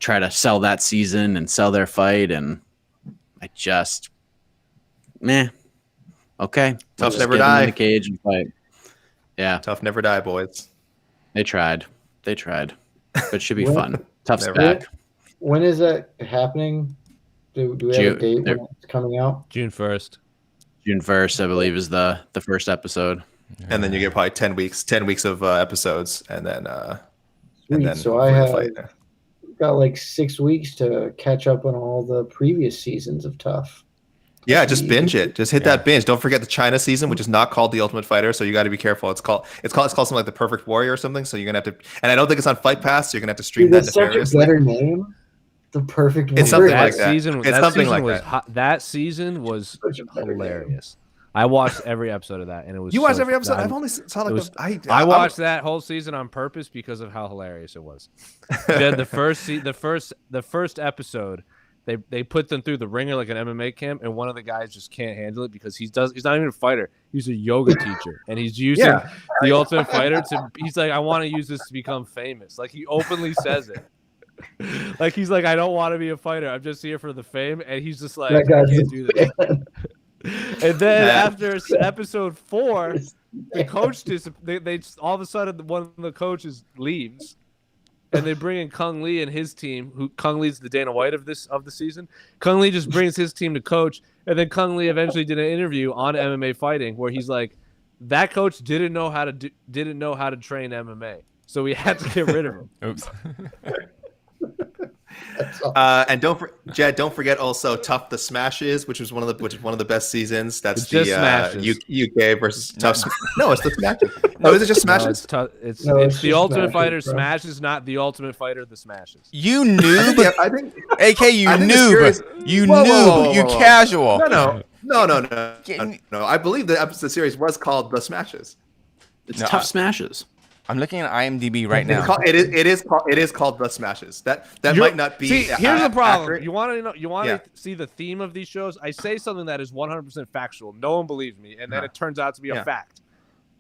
try to sell that season and sell their fight, and I just okay. Tough Just never get them die. in the cage and fight. Yeah, Tough never die, boys. they tried, but it should be When- fun. Tough Never. stack. When is that happening? Do we have a June- date when it's coming out? June 1st. June 1st, I believe, is the first episode. And then you get probably 10 weeks of episodes, and then Sweet. So I have got like 6 weeks to catch up on all the previous seasons of Tough. Yeah, just binge it. Just hit that binge. Don't forget the China season, which is not called The Ultimate Fighter, so you got to be careful. It's called something like The Perfect Warrior or something. So you're gonna have to, and I don't think it's on Fight Pass, so you're gonna have to stream Dude, that that's such a nefariously. better name. The Perfect It's Warrior. something like that. It's something like that. That season was Such a better hilarious. I watched every episode of that, and it was. You so watched every episode? I- I've only saw like it was- the, I watched that whole season on purpose because of how hilarious it was. Jed, the first episode, they put them through the ringer like an MMA camp, and one of the guys just can't handle it because he's not even a fighter. He's a yoga teacher, and he's using the Ultimate Fighter to. He's like, I want to use this to become famous. Like he openly says it. Like he's like, I don't want to be a fighter. I'm just here for the fame, and he's just like, I can't do this. And then after episode 4, the coach they all of a sudden one of the coaches leaves, and they bring in Kung Lee and his team. Who Kung Lee's the Dana White of the season. Kung Lee just brings his team to coach, and then Kung Lee eventually did an interview on MMA fighting where he's like, that coach didn't know how to train MMA, so we had to get rid of him. Oops. And Jed, don't forget also Tough the Smashes, which is one of the best seasons. That's It's just Smashes. UK versus Tough. No, it's the Smashes. No, is it just No, Smashes? it's it's the just Ultimate Smashes, Fighter bro. Smashes, not the Ultimate Fighter the Smashes. You noob. I think. AK, you I think the noob. series- You Whoa, whoa, noob. whoa, whoa, You whoa. casual. No. I believe the series was called The Smashes. It's No, Tough Smashes. I'm looking at IMDb right It's now. called, it is called The Smashes. That might not be. See, here's the problem. accurate. You want to know? You want Yeah. to see the theme of these shows? I say something that is 100% factual. No one believes me, and then it turns out to be a Yeah. fact.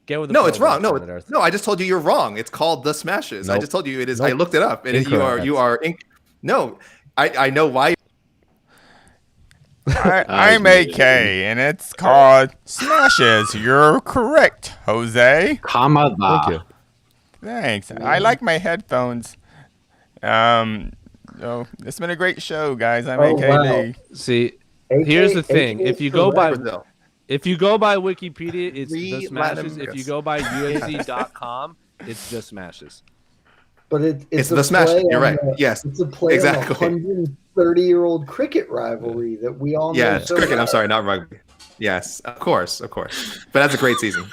Get with the No, flow, it's wrong. No, planet Earth. no. I just told you you're wrong. It's called The Smashes. I Nope. just told you it is. Nope. I looked it up. And Incorrect. you are. No, I know why. I'm AK, and it's called Smashes. You're correct, Jose. Kamada. Thank you. Thanks. I like my headphones. So it's been a great show, guys. I'm Oh, AK wow. Lee. See, AK here's the thing: AK if you go by Brazil. Wikipedia, it's Three the Latin Smashes. If Americas. you go by UFC.com, it's just Smashes. But It's a the Smash. play You're on right. the- Yes, It's a play exactly. on the 130-year-old cricket rivalry that we all know. Yeah, so cricket. well. I'm sorry, not rugby. Yes, of course. But that's a great season.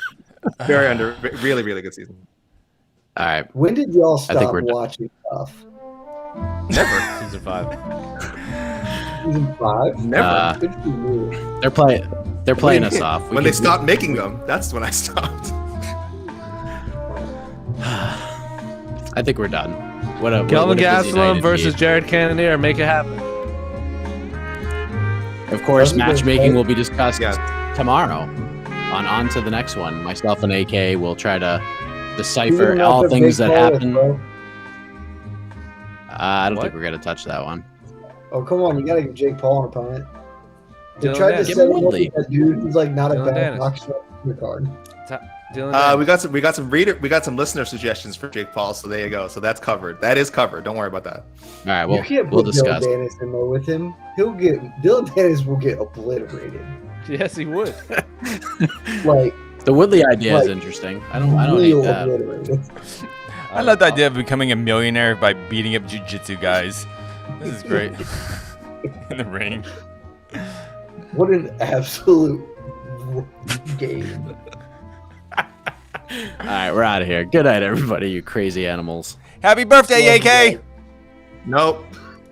Really, really good season. All right. When did y'all I think stop we're done. watching stuff? Never, Season 5. Season 5? never. Good for you. They're playing us off. When they stopped making them, that's when I stopped. I think we're done. What a Kelvin what a busy night Gastelum versus indeed. Jared Cannonier. Make it happen. Of course, That'd be matchmaking great. will be discussed Yeah. tomorrow. On to the next one. Myself and AK will try to Who's decipher gonna all knock things Jake that Paul with, happen. bro? I don't What? think we're gonna touch that one. Oh, come on. You got to give Jake Paul an opponent. They Dylan tried to Dennis. set Give him him up Woodley. with that dude who's like not a Dylan bad Dennis. boxer on the card. Dylan We got some listener suggestions for Jake Paul. So there you go. So that's covered. That is covered. Don't worry about that. All right, You can't we'll put discuss. Dylan Dennis in there with him. Dylan Dennis will get obliterated. Yes, he would. Like The Woodley idea is Like, interesting. I don't hate real that. obliterated. I love the idea of becoming a millionaire by beating up jiu-jitsu guys. This is great. In the ring. What an absolute game. All right, we're out of here. Good night, everybody. You crazy animals. Happy birthday, AK! Nope.